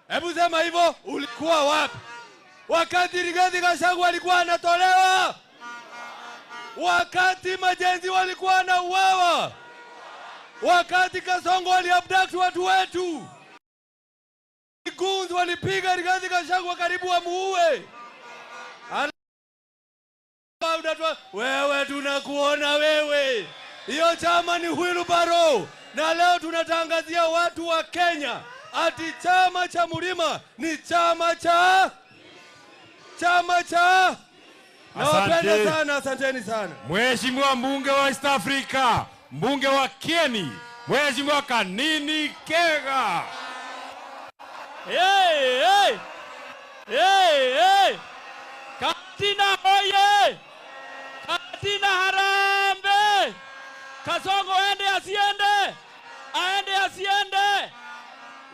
Hebu sema hivyo, ulikuwa wapi wakati Rigathi Gachagua alikuwa anatolewa? Wakati majenzi walikuwa na uwawa? Wakati Kasongo waliabduct watu wetu? Guns walipiga Rigathi Gachagua karibu wamuue? Wewe tunakuona wewe. Hiyo chama ni wheelbarrow. Na leo tunatangazia watu wa Kenya ati chama cha Mlima ni chama cha nawapenda sana, asanteni sana. Mheshimiwa mbunge wa East Africa, mbunge wa Kieni, Mheshimiwa Kanini Kega. Hey! Karatina hoye! Karatina harambe! Kasongo aende asiende.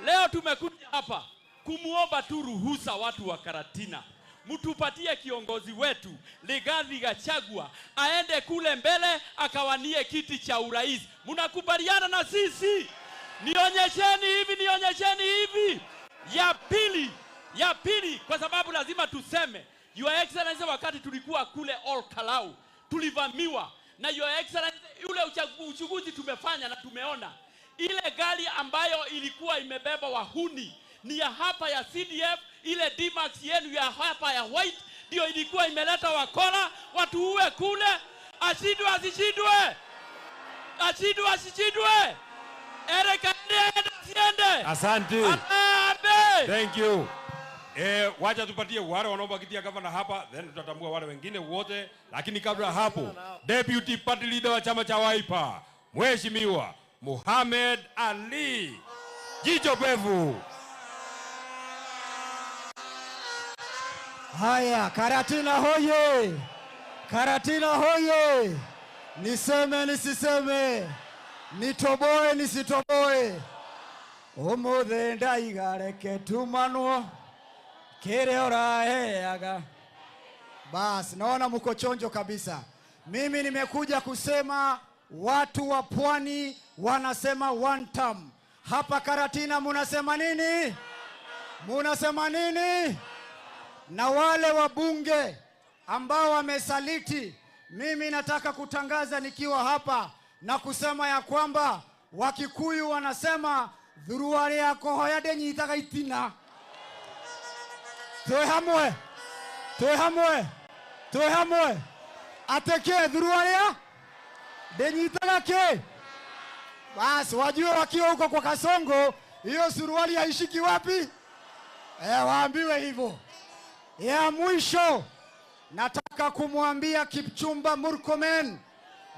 Leo tumekuja hapa kumuomba tu ruhusa watu wa Karatina. Mtupatie kiongozi wetu Rigathi Gachagua aende kule mbele akawanie kiti cha urais. Mnakubaliana na sisi? Nionyesheni hivi. Ya pili kwa sababu lazima tuseme, Your Excellency, wakati tulikuwa kule Ol Kalou tulivamiwa na Your Excellency, ule uchaguzi tumefanya na tumeona ile gari ambayo ilikuwa imebeba wahuni ni ya hapa ya CDF, ile D-Max yenu ya hapa ya white ndio ilikuwa imeleta wakora watu uwe kule. Ashindwe asishindwe? Ashindwe asishindwe. Ereka ndiye siende. Asante. Amen. Thank you. Wacha tupatie wale wanaobakitia gavana hapa, then tutatambua wale wengine wote, lakini kabla hapo, Deputy Party Leader wa chama cha Wiper, Mheshimiwa Mohamed Ali. Jicho pevu. Haya, Karatina hoye! Karatina hoye! Niseme nisiseme, nitoboe nisitoboe, umuthe ndaigareke tumanwo kire oraheaga. Basi naona mko chonjo kabisa. Mimi nimekuja kusema watu wa Pwani wanasema one term. Hapa Karatina munasema nini? Munasema nini? Na wale wabunge ambao wamesaliti, mimi nataka kutangaza nikiwa hapa na kusema ya kwamba Wakikuyu wanasema thuruari ya kohoya ndenyitaga itina. Twe hamwe, twe hamwe, twe hamwe. Ateke thuruari ya ndenyitaga ke. Basi wajue wakiwa huko kwa Kasongo, hiyo suruali haishiki wapi? Waambiwe hivyo. Ya mwisho nataka kumwambia Kipchumba Murkomen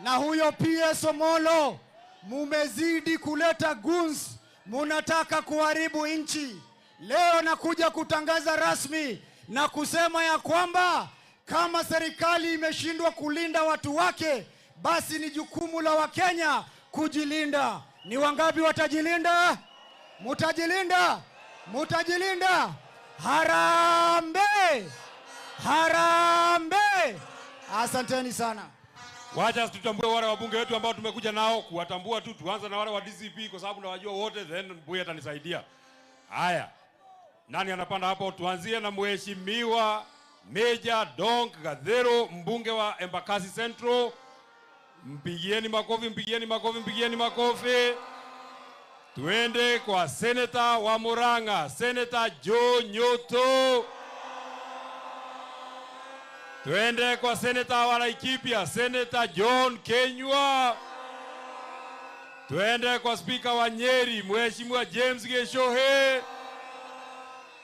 na huyo PS Omolo, mumezidi kuleta guns, munataka kuharibu nchi. Leo nakuja kutangaza rasmi na kusema ya kwamba kama serikali imeshindwa kulinda watu wake, basi ni jukumu la Wakenya kujilinda. Ni wangapi watajilinda? Mutajilinda? Mutajilinda? Harambe! Harambe! Asanteni sana. Wacha tutambue wale wabunge wetu ambao tumekuja nao, kuwatambua tu. Tuanze na wale wa DCP kwa sababu nawajua wote, then Mbuya atanisaidia. Haya. Nani anapanda hapo? Tuanzie na Mheshimiwa Meja Donk Gathero, mbunge wa Embakasi Central. Mpigieni makofi, mpigieni makofi, mpigieni makofi. Tuende kwa Senator wa Murang'a, Senator Joe Nyoto. Tuende kwa Senator wa Laikipia, Senator John Kenywa. Tuende kwa Speaker wa Nyeri, Mheshimiwa James Geshohe.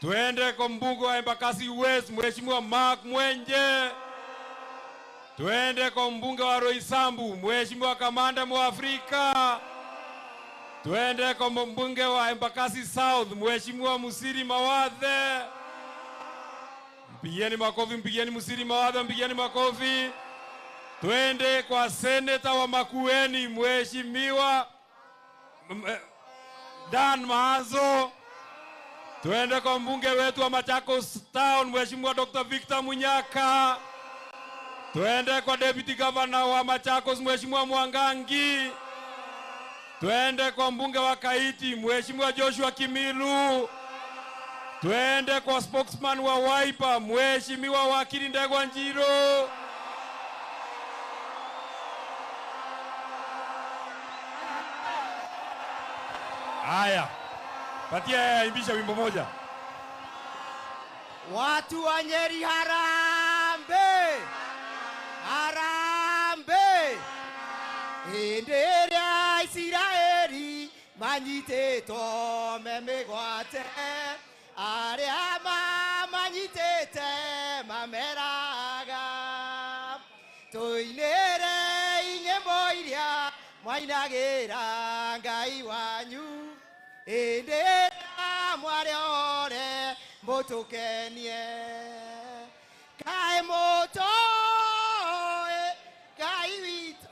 Tuende kwa mbunge wa Embakasi West, Mheshimiwa Mark Mwenje. Tuende kwa mbunge wa Roysambu, Mheshimiwa Kamanda Mwafrika. Tuende kwa mbunge wa Embakasi South, Mheshimiwa Musiri Mawadhe. Mpigieni makofi, mpigieni Musiri Mawadhe, mpigieni makofi. Tuende kwa Senator wa Makueni, Mheshimiwa Dan Mahazo. Tuende kwa mbunge wetu wa Machakos Town, Mheshimiwa Dr. Victor Munyaka. Tuende kwa Deputy Governor wa Machakos, Mheshimiwa Mwangangi. Tuende kwa mbunge wa Kaiti, Mheshimiwa Joshua Kimilu. Tuende kwa spokesman wa Wiper, Mheshimiwa Wakili Ndegwa Njiro. Haya. Patia imbisha wimbo moja. Watu wa Nyeri harambe! Harambe! Enderia Israeli manyiteto memegwate aria manyitete mameraga toinere inyembo iria mwainagira ngai wanyu enderia mware ore motukenie kai moto kai wito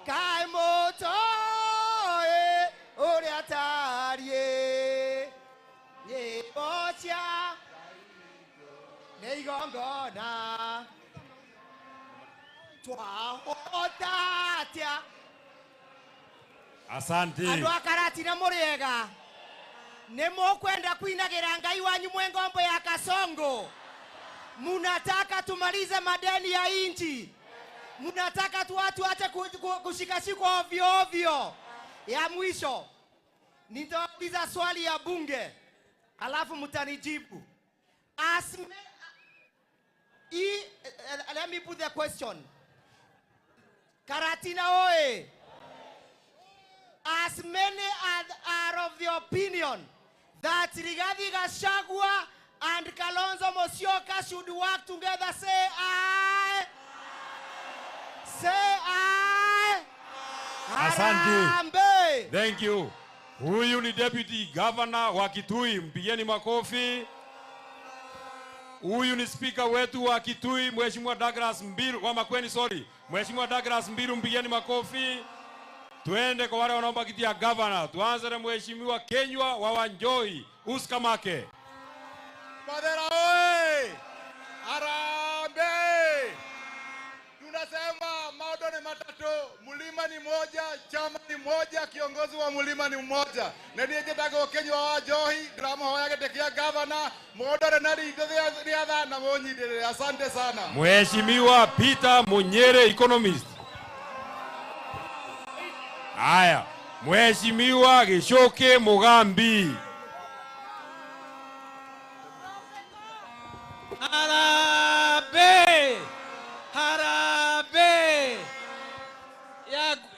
kai moto ore atarie ye bocha neigongona twahotatia. Asante. Andu Karatina muriega nimukwenda kuinagira ngai wanyu Mwengombo ya Kasongo. Munataka tumalize madeni ya inchi. Munataka tu watu ache kushikashikwa ovyo ovyo. Ya mwisho nitauliza swali ya bunge alafu mtanijibu. Let me put the question. Karatina oe. as many as are of the opinion that Rigathi Gachagua and Kalonzo Musyoka should work together, say aye. Say aye. Asante. Harambee. Thank you. Huyu ni Deputy Governor wa Kitui, mpigeni makofi. Huyu ni speaker wetu wa Kitui, Mheshimiwa Douglas Mbiru wa Makueni, sorry. Mheshimiwa Douglas Mbiru, mpigeni makofi. Tuende kwa wale wanaomba kiti ya governor. Tuanze na Mheshimiwa Kenywa wa Wanjoi, Uskamake. Madera oye! Harambee! Tunasema maono ni matatu, mlima ni moja, chama ni moja, kiongozi wa mlima ni mmoja. Nani jetaka Wakenya wa Wanjoi, drama hoya ketekia governor, maono nari riadha na monyidere. Asante sana. Mheshimiwa Peter Munyere, economist. Haya, Mheshimiwa Gishoke Mugambi. Harambee! Harambee!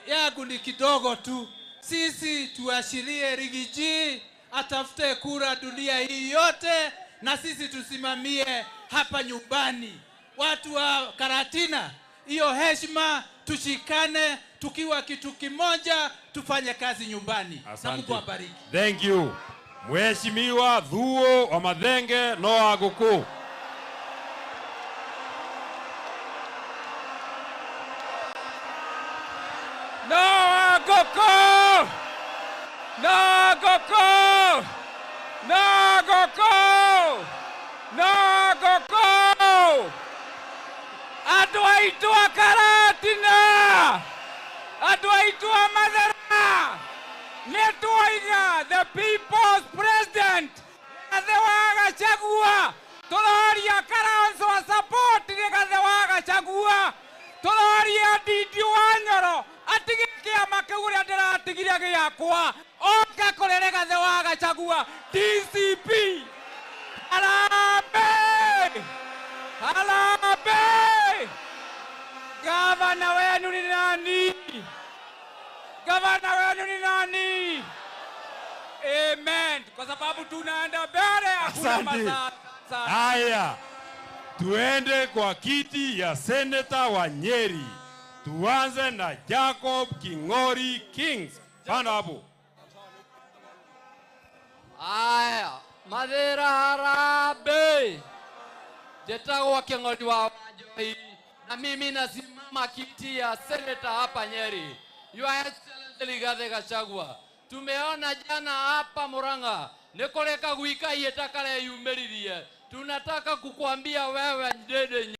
Yangu ni kidogo tu. Sisi tuashirie Rigiji atafute kura dunia hii yote, na sisi tusimamie hapa nyumbani. Watu wa Karatina, hiyo heshima, tushikane tukiwa kitu kimoja, tufanye kazi nyumbani. Asante. Na Mungu awabariki. Thank you. Mheshimiwa Thuo wa Mathenge no Aguku. No Aguku! No Aguku! No Aguku! No Aguku! Andũ aitũ a Karatina! Andũ aitũ a Mathera! Nĩtwoiga the people's president Rigathi wa Gachagua, tũroria Kalonzo wa support Rigathi wa Gachagua, tũroria Ndindi wa Nyoro atige kĩama kĩu ũrĩa ndĩratigire gĩakwa, oke kũrĩ Rigathi wa Gachagua DCP. Harambee! Harambee! Gavana wenu ni nani? Gavana wenu ni nani? Amen. Kwa sababu tunaenda mbele, hakuna Asante. masaa. Haya, tuende kwa kiti ya seneta wa Nyeri. Tuanze na Jacob King'ori Kings. Panda hapo. Aya, Mathera harambee! Jetagwa King'ori wa Wanjoi, na mimi nasimama kiti ya seneta hapa Nyeri. Your Excellency Rigathi Gachagua, tumeona jana hapa Murang'a nikoleka gwika yetakale yumeririe. Tunataka kukuambia wewe Ndede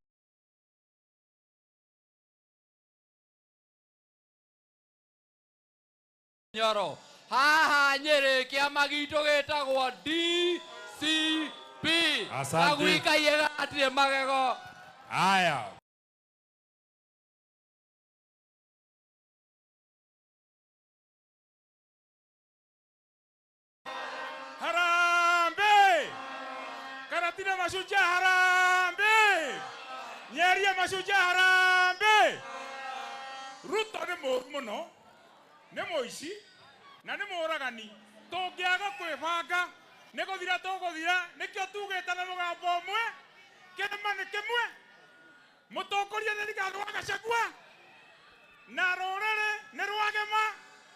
Nyoro, haha Nyeri kiama gitu gitagwo DCP. Asante. Gwika yega atire magego. Haya. Harambee! Karatina mashujaa harambee! Nyeri ya mashujaa harambee! Ruto nĩ mũũru mũno, nĩ mũici na nĩ mũũragani. Tũngĩaga kwĩbanga nĩ gũthira tũgũthira, nĩkĩo tugĩte na mũgambo ũmwe, kĩrĩma nĩ kĩmwe. Mũtongoria nĩ Rigathi wa Gachagua na rũrĩrĩ nĩ rwagema.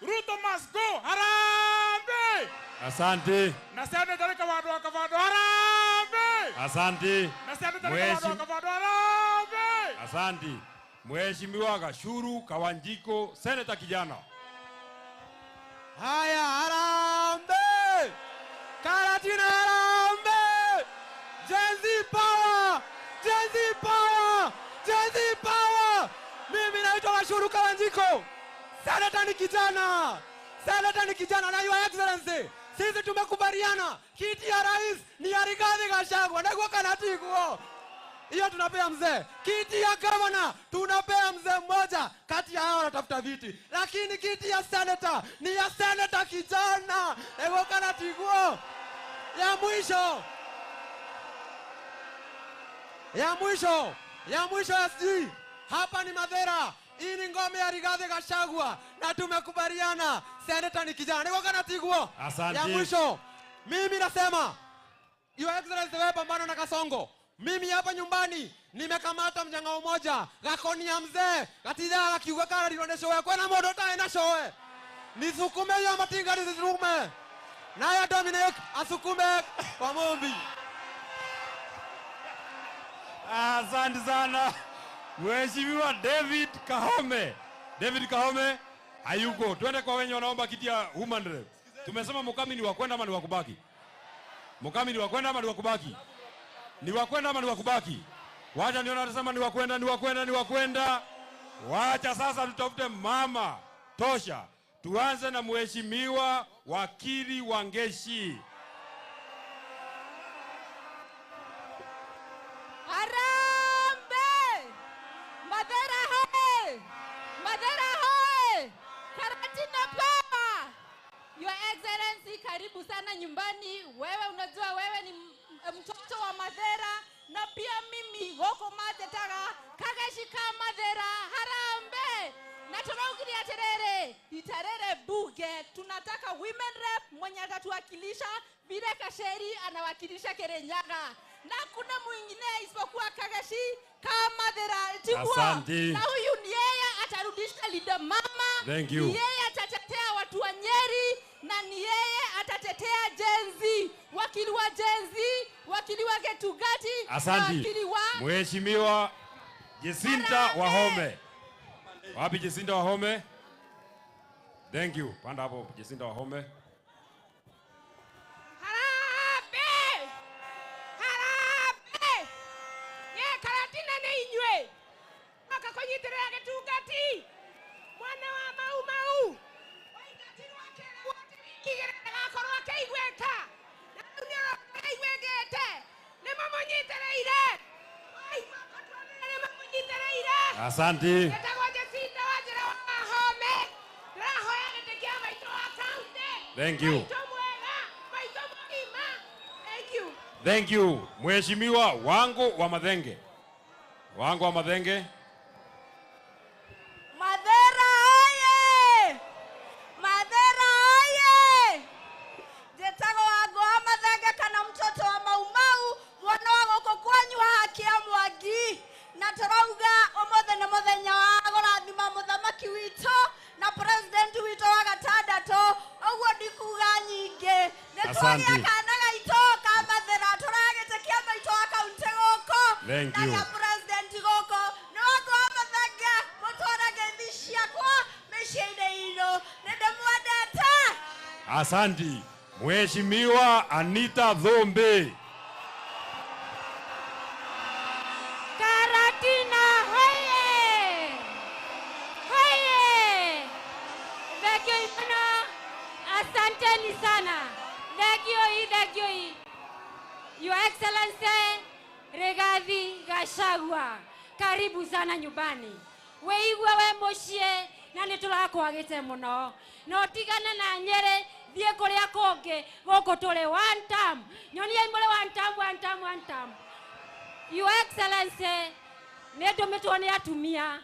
Ruto must go. Harambee! Asante. Na seneta ni Kavado harambee! Asante. Na seneta ni Kavado harambee! Asante. Mheshimiwa Gashuru Kawanjiko, seneta kijana. Haya, harambee! Karatina harambee! Gen Z power! Gen Z power! Gen Z power! Mimi naitwa Gashuru Kawanjiko. Seneta ni kijana. Seneta ni kijana na Your Excellency. Sisi tumekubaliana kiti ya rais ni ya Rigathi Gachagua. Ndio kanati huo. Hiyo tunapea mzee. Kiti ya governor tunapea mzee mmoja kati ya hao wanatafuta viti. Lakini kiti ya senator ni ya senator kijana. Ndio kanati huo. Ya mwisho SG. Hapa ni Mathera. Hii ni ngome ya Rigathi Gachagua na tumekubaliana. Senator ni kijana. Niko kana tiguo. Asante. Ya mwisho. Mimi nasema Your Excellency wewe pambana na Kasongo. Mimi hapa nyumbani nimekamata mjangao moja gakoni ya mzee gatija akiuga kana lionesho wewe kwa na modo taenda showe. Nisukume ya matinga nisukume. Naye Dominic asukume kwa mombi. Asante sana Mheshimiwa David Kahome. David Kahome hayuko. Twende kwa wenye wanaomba kiti ya human rep. Tumesema Mukami ni wa kwenda ama ni wa kubaki? Mukami ni wa kwenda ama ni wa kubaki? Ni wa kwenda ama ni wa kubaki? Wacha niona anasema ni wa kwenda, ni wa kwenda, ni wa kwenda. Wacha sasa tutafute mama tosha. Tuanze na Mheshimiwa Wakili Wangeshi. Harambe! Madera hoe! Madera hoe! Karatina Power! Your Excellency, karibu sana nyumbani. Wewe unajua wewe ni mtoto wa Madera na pia mimi goko matetaga kagashika Madera. Harambe! Na tunaukiria terere iterere buge. Tunataka women rep mwenye atatuwakilisha vile Kasheri anawakilisha Kirinyaga. Na kuna mwingine isipokuwa Kagashi kama Madera Tigwa. Asante. Na huyu ni yeye atarudisha leader mama. Thank you. Ni yeye atatetea watu wa Nyeri na ni yeye atatetea Gen Z. Wakili wa Gen Z, wakili wa Getugati, Asante. wakili wa Mheshimiwa Jacinta Wahome. Wapi Jacinta Wahome? Thank you. Panda hapo Jacinta Wahome. Harambe! Harambe! Ye Karatina ne inywe. Makakonyiterera Getugati. Mwana wa mau mau. Waigati wakera wote wikigerera gakorwo keigweka. Na dunia keigwegete. Nimo munyitereire. Ai makatwanire nimo munyitereire. Asante. Etagwo Jacinta Wanjira Wahome. Ndĩrahoya gĩtĩ kĩa maitũ wa kaunti. Thank you. Maitũ mwega, maitũ mũgima. Thank you. Thank you. Mheshimiwa Wangu wa Mathenge. Wangu wa Mathenge. Madera oye! Madera oye! Jetago wangu wa Mathenge kana mtoto wa Maumau mwana wa gũkũ kwanyu haki ya Mwangi na turauga ũmũthĩ nĩ mũthenya wa gũrathima mũthamaki witũ na president witũ wa gatandatũ ũguo ndikuga nyingĩ nĩtwonia kana gaitũ ka Mathera tũragĩtĩkia maitũ wa kaunti gũkũ Thank na you. ya president gũkũ nĩ wangu wa Mathenge mũtwarage thi ciakwa mĩciĩ-inĩ itũ nĩndĩmwendete. Asante. Mheshimiwa Anita Dhombe. Karatina hoye! Hoye! Thegio ipana. Asanteni sana. Thegio hii. Your Excellency Rigathi Gachagua. Karibu sana nyumbani. Weigua we mucie na niturakwagite muno. No tigana na Nyeri thie kuria kungi guku turi one term. Nyonia imure one term. Your Excellency, nĩndũmĩtwo nĩ atumia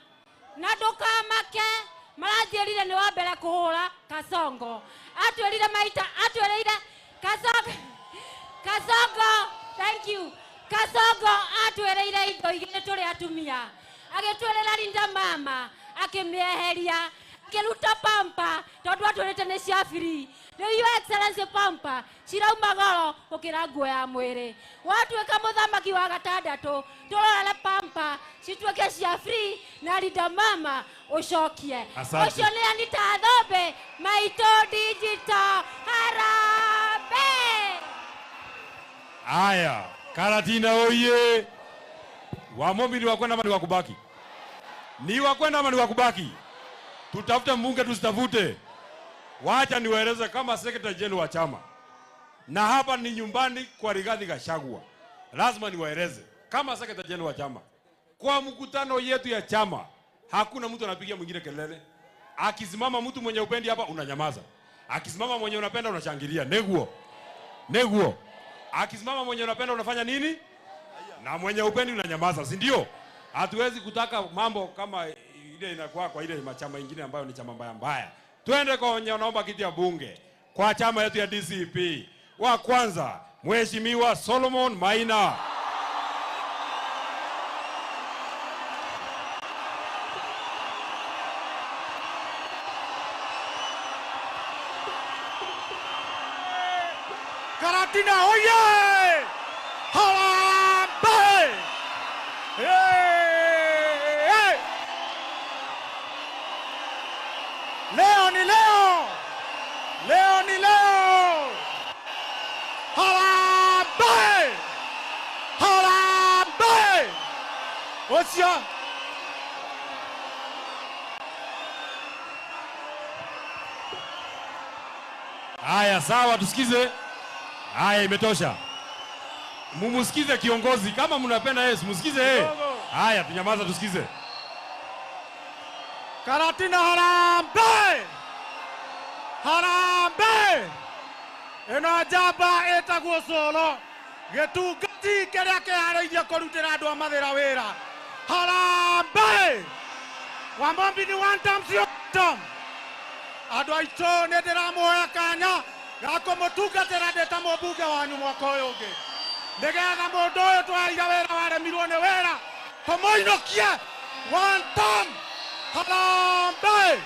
na ndũkamake marathiĩrire nĩ wa mbere kũhũra Kasongo. Atwĩrire maita, atwĩrire Kasongo, thank you. Kasongo atwĩrĩire indo igĩrĩ tũrĩ atumia. Agĩtwĩrĩra Linda mama, akĩmĩeheria, akĩruta pampa tondũ atwĩrĩte nĩ cia free. Rĩu Your Excellency pampa cirauma goro gũkĩra nguo ya mwĩrĩ. Watuĩka mũthamaki wa gatandatũ tũrorere pampa cituĩke cia free na Linda mama ũcokie. Ũcio nĩ Anita Dhombe, maitũ digital. Harambe! Aya, Karatina oye. Wamombi ni wa kwenda ama ni wa kubaki? Ni wa kwenda ama ni wa kubaki? Tutafute mbunge tusitafute. Wacha niwaeleze kama secretary general wa chama. Na hapa ni nyumbani kwa Rigathi Gachagua. Lazima niwaeleze kama secretary general wa chama. Kwa mkutano yetu ya chama, hakuna mtu anapigia mwingine kelele. Akisimama mtu mwenye upendi hapa unanyamaza. Akisimama mwenye unapenda unashangilia. Neguo. Akisimama mwenye unapenda unafanya nini? Na mwenye upendi unanyamaza, si ndio? Hatuwezi kutaka mambo kama ile inakuwa kwa ile machama ingine ambayo ni chama mbaya mbaya. Twende kwa wenye wanaomba kiti ya bunge kwa chama yetu ya DCP. Wa kwanza Mheshimiwa Solomon Maina. Karatina oye! Harambee! Hey! Leo ni leo! Leo ni leo! Harambee! Harambee! Osia! Haya, sawa, tusikize. Haya, imetosha. Mumusikize kiongozi, kama mnapenda Yesu, musikize yeye. Haya, tunyamaza tusikize. Karatina harambee! Harambee! Eno jamba etagwo Solo. Getungati keria kiharĩirie kũrutĩra andũ a Mathĩra wĩra. Harambee! Wamombi ni one time sio tom. Andũ aitũ nĩ ndĩramũhoya kanya ga kũmũtungatĩra ndĩ ta mũmbunge wanyu mwaka ũyũ ũngĩ, nĩgetha mũndũ ũyũ twaheire wĩra waremirwo nĩ wĩra tũmũinũkie one time. Harambee!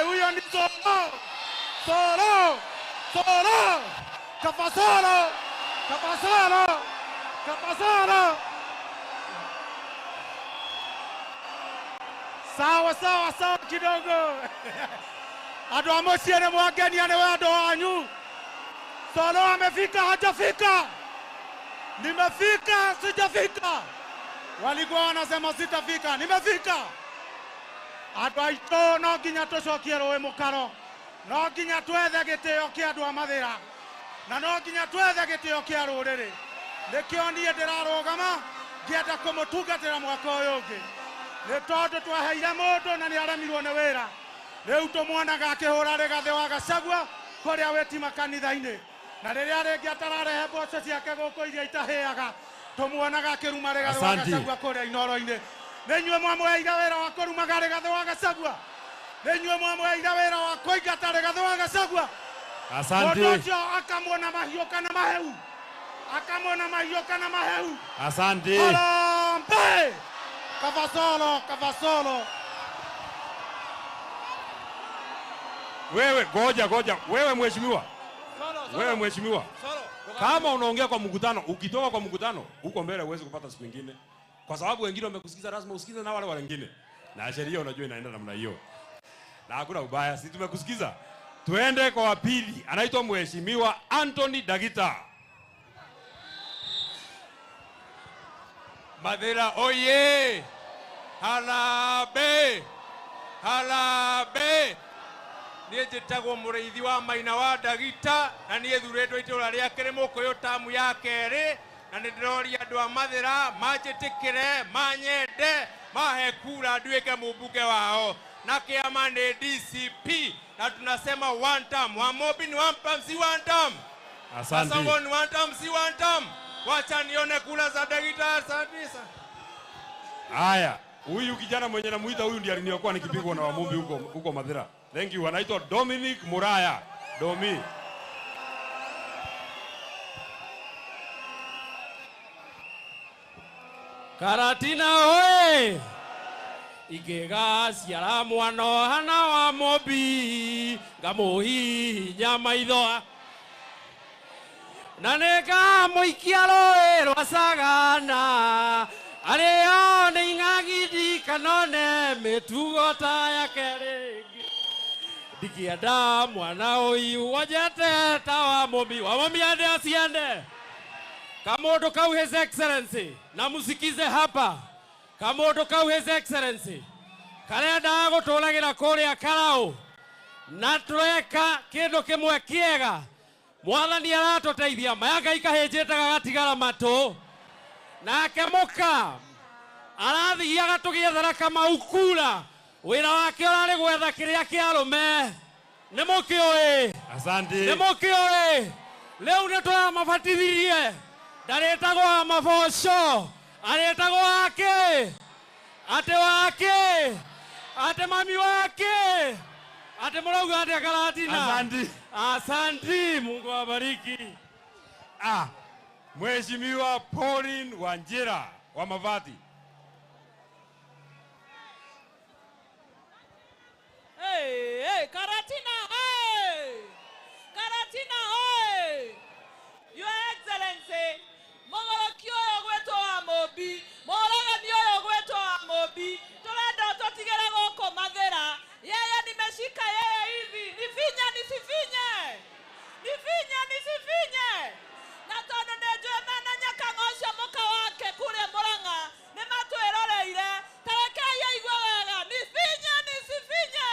Huyo ni Solo. Solo! Solo! Kapasolo! Kapasolo! Kapasolo! Sawa sawa sawa kidogo. Ado amosiene mwageni ane wado wanyu. Solo amefika hajafika. Nimefika sijafika. Walikuwa wanasema sitafika. Nimefika. Ado aito no ginya tucokie rũĩ mũkaro. No ginya twethe gĩtĩo kĩa andũ a Mathĩra. Na no ginya twethe gĩtĩo kĩa rũrĩrĩ. Nĩkĩo niĩ ndĩrarũgama ngĩenda kũmũtungatĩra mwaka ũyũ ũngĩ. Nĩ tondũ tweheire mũndũ na nĩ aremirwo nĩ wĩra. Rĩu tũmuonaga akĩhũra Rigathĩ wa Gachagua kũrĩa wĩti makanitha-inĩ. Na rĩrĩa rĩngĩ atararehe mboco ciake gũkũ iria itahĩaga, tũmuonaga akĩruma Rigathĩ wa Gachagua kũrĩa inoro-inĩ. Nĩ inyuĩ mwamũheire wĩra wa kũrumaga Rigathĩ wa Gachagua. Nĩ inyuĩ mwamũheire wĩra wa kũingata Rigathĩ wa Gachagua. Asante. Mũndũ ũcio akamuona mahiũ kana maheu. Akamuona mahiũ kana maheu. Asante. Harambee! Kavasolo, Kavasolo. Wewe goja. Wewe mheshimiwa. Wewe mheshimiwa. Kama unaongea kwa mkutano, ukitoka kwa mkutano, huko mbele uweze kupata siku nyingine. Kwa sababu wengine wamekusikiza, lazima usikize na wale wengine. Na sheria unajua inaenda namna hiyo. Na hakuna ubaya, sisi tumekusikiza. Tuende kwa wapili, anaitwa mheshimiwa Anthony Dagita. Mathĩra oye! Harambee! Harambee! Niĩ njĩtagwo mũrĩithi wa Maina wa Dagita, na niĩ thurĩtwo itũũra rĩa Kĩrĩmũkũyũ tamu ya kerĩ, na nĩ ndĩroria andũ a Mathĩra manjĩtĩkĩre, manyende, mahe kura nduĩke mũmbunge wao. Na kĩama nĩ DCP, na tunasema one term. Wamombi ni one term, si one term. Asante. Kasongo ni one term, si one term. Wacha nione kula za Dagita. Asante sana. Haya, huyu kijana mwenye namuita huyu ndiye aliniokuwa nikipigwa na Wamombi huko Mathĩra. Thank you. Anaitwa Dominic Muraya. Domi. Karatina hoye! Igega ciara mwana hana wa Mombi ngamuhihinya maitho na nĩnga mũikia rũĩ rwa Sagana arĩo nĩ ing'ang'i ndikanone mĩtugo ta yake rĩngĩ ndingĩenda mwana ũyũ wonjete ta wa Mombi ande asiende kamodo kau His Excellency na musikize hapa kamodo kau His Excellency karenda gũtũragĩra kũrĩa Karau na tũreka kĩndũ kĩmwe kĩega mwathani aratũteithia mayanga ikahĩnjĩtaga gatigara matũ nake mũka arathiaga tũgĩethera Kamau kura wĩra wake ũrarĩ gwetha kĩrĩa kĩa arũme nĩ mũkĩũĩ asante nĩ mũkĩũĩ rĩu nĩ tũramabatithirie ndarĩtagwo Maboco arĩtagwo ake ate wake, ate mami wake, ate murauga ate Karatina. Asante. Asante, Mungu awabariki. Mheshimiwa Pauline Wanjira wa Mavati. Hey, Karatina, hey! Karatina, hey! Your Excellency, Mogorokio yogweto amobi, Mogorogani yogweto amobi, Torenda totigera goko Mathira, yeye nimeshika yeye hivi, nifinye nisifinye, nifinye nisifinye, na tondo nejwe mena nyakang'ocia muka wake kure Murang'a, nimatweroreire, tareke yeye igwe wega, nifinye nisifinye,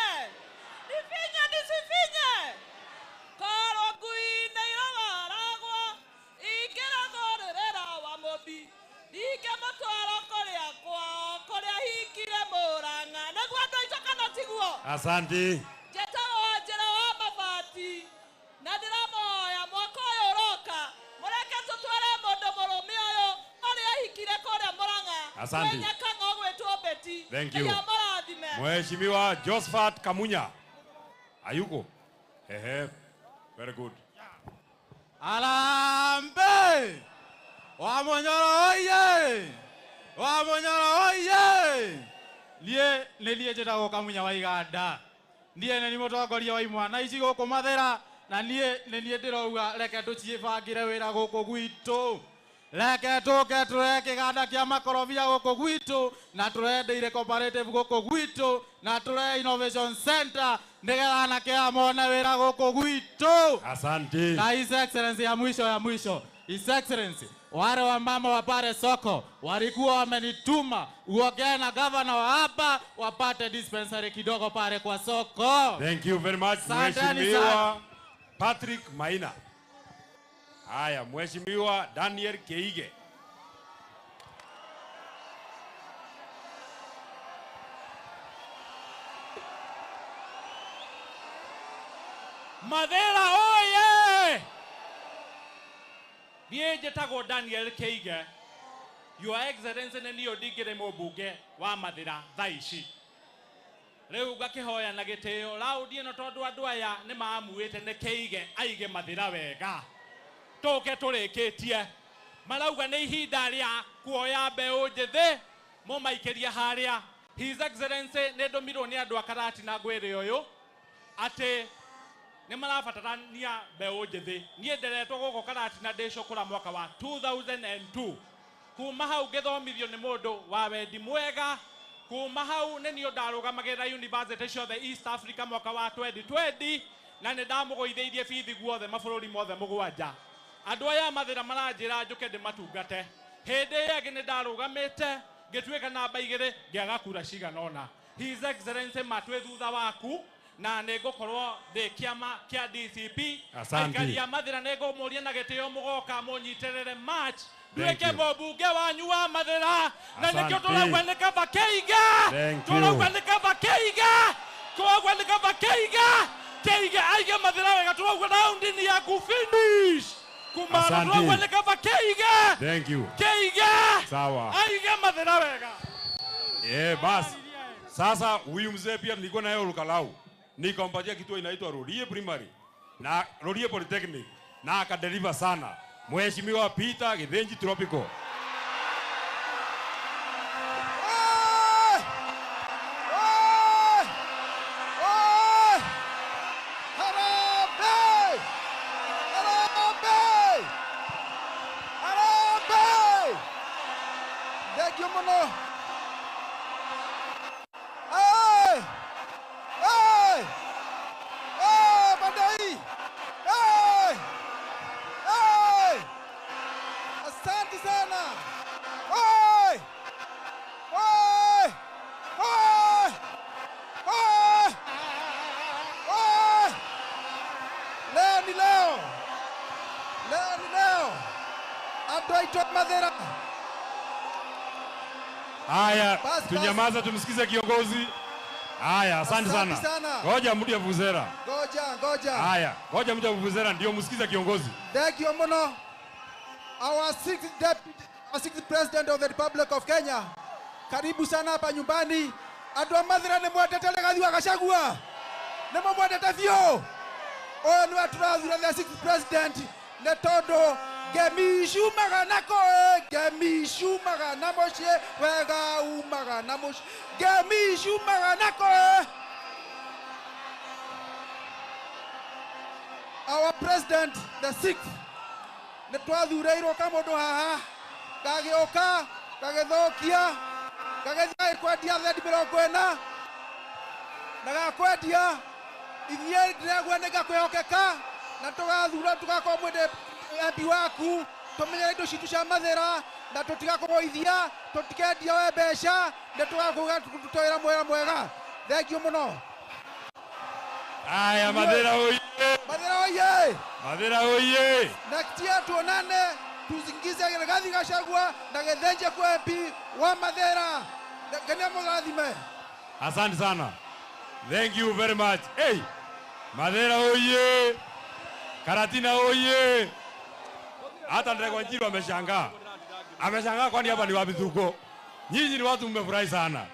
nifinye nisifinye, koro nguine irogaragwo, ingĩra thorerera wa Mobi, ndike mũtwaro kũrĩa kwao, kũrĩa hingire Mũrang'a, nĩguo andũ aitũ kana tiguo? Asante. Njĩtagwo Wanjĩra wa Mabati, na ndĩramũhoya mwaka ũyũ ũroka, mũreke tũtware mũndũ mũrũme ũyũ ũrĩa ahikire kũrĩa Mũrang'a. Asante. Kwĩ Nyakang'o gwĩtwo Beti. Thank you. Ngai amũrathime. Mheshimiwa Josephat Kamunya. Ayuko. Very good. Arambe! Wamonyoro oye! Wamonyoro oye! Nilie njĩtagwo Kamunya wa Iganda. Niĩ nĩ mũtongoria wa imwana ici gũkũ Mathira, na niĩ ndĩrauga reke tũcibangĩre wĩra gũkũ gwitũ. Reke tũke tũrehe kĩganda kĩa makorobia gũkũ gwitũ, na tũrendeire cooperative gũkũ gwitũ, na tũrehe innovation center nĩgetha anake aya mone wĩra gũkũ gwitũ. Asante. Na His Excellency ya mwisho, His Excellency, wale wa mama wa pale soko walikuwa wamenituma uongee na governor wa hapa wapate dispensary kidogo pale kwa soko. Thank you very much. Mheshimiwa Patrick Maina. Haya, Mheshimiwa Daniel Keige. Mathira oye! Niĩ njĩtagwo Daniel Keige. Your Excellency nĩ niĩ ndingĩrĩ mũmbunge wa Mathira thaa ici. Rĩu ngakĩhoya na gĩtĩo raundi ĩno tondũ andũ aya nĩ mamuĩte nĩ Keige aige Mathira wega. Tũke tũrĩkĩtie. Marauga nĩ ihinda rĩa kuoya mbeũ njĩthĩ mũmaikĩrie harĩa. His Excellency nĩ ndũmirwo nĩ andũ a Karatina ngwĩrĩ ũyũ atĩ nĩ marabatarania mbeũ njĩthĩ. Niĩ nderetwo gũkũ Karatina ndĩcũkũra mwaka wa 2002. Kuma hau ngĩthomithio nĩ mũndũ wa wendi mwega. Kuma hau nĩ niĩ ndarũgamagĩrĩra university ciothe East Africa mwaka wa 2020, na nĩ ndamũgũithĩirie bithi guothe mabũrũri mothe mũgwanja. Andũ aya Mathira maranjĩra njũke ndĩmatungate. Hĩndĩ ĩngĩ nĩ ndarũgamĩte ngĩtuĩka namba 2 ngĩaga kura cigana ũna. His Excellency matwĩ thutha waku na nĩ ngũkorwo ndĩ kĩama kĩa DCP. Aikari a Mathira nĩ ngũmũria na gĩtĩo mũgoka mũnyitĩrĩre match. Tuweke mbunge wanyu wa Mathira na nĩkĩo tũrauga nĩ kaba Keiga. Tũrauga nĩ kaba Keiga. Koguo nĩ kaba Keiga. Keiga aige Mathira wega, tũrauga raundi ni ya kufinish. Kumara tũrauga nĩ kaba Keiga. Thank you. Keiga. Sawa. Aige Mathira wega. Basi. Sasa huyu mzee pia nilikuwa naye Lukalau. Nikampatia kituo inaitwa Rorie Primary na Rorie Polytechnic na akadeliver sana. Mheshimiwa Peter Githenji Tropical. Haya, tunyamaza tumsikize kiongozi. Haya, asante sana. Ngoja mudi ya vuvuzela. Ngoja. Haya, ngoja mudi ya vuvuzela ndio msikize kiongozi. Thank you Mono. Our sixth president of the Republic of Kenya, karibu sana hapa nyumbani. Andũ a Mathira nĩ mwendete Rigathi wa Gachagua, nĩ mũmwendete biũ. Ũyũ nĩwe tũrathura the 6th president nĩ tondũ ngemi ciumaga na koe, ngemi ciumaga na mũciĩ, wega umaga na mũciĩ, ngemi ciumaga na koe. Our president the 6th nĩ twathureirwo kamũndũ haha gagĩũka gagĩthũkia gagĩthiĩ kwendia thendi 40 na gakwendia ithiĩ ndĩragua nĩ gakwĩhokeka na tũgathura tũgakorwo mwĩndĩ MP waku tũmenyere indo citũ cia Mathira na tũtigakũgũithia tũtikendia we mbeca nĩ tũgakuga tũtwĩra mwĩra mwega. Thengiũ mũno. Aya, Mathira oye! Mathira oye! Mathira oye! Next year tuonane tuzingize Rigathi Gachagua na Githinji kwa MP wa Mathira. Ngenia mũgathime. Asante sana. Thank you very much. Hey! Mathira oye! Karatina oye! Hata Ndegwa Njiru ameshangaa. Ameshangaa kwani hapa ni wapi tuko? Nyinyi ni watu mmefurahi sana.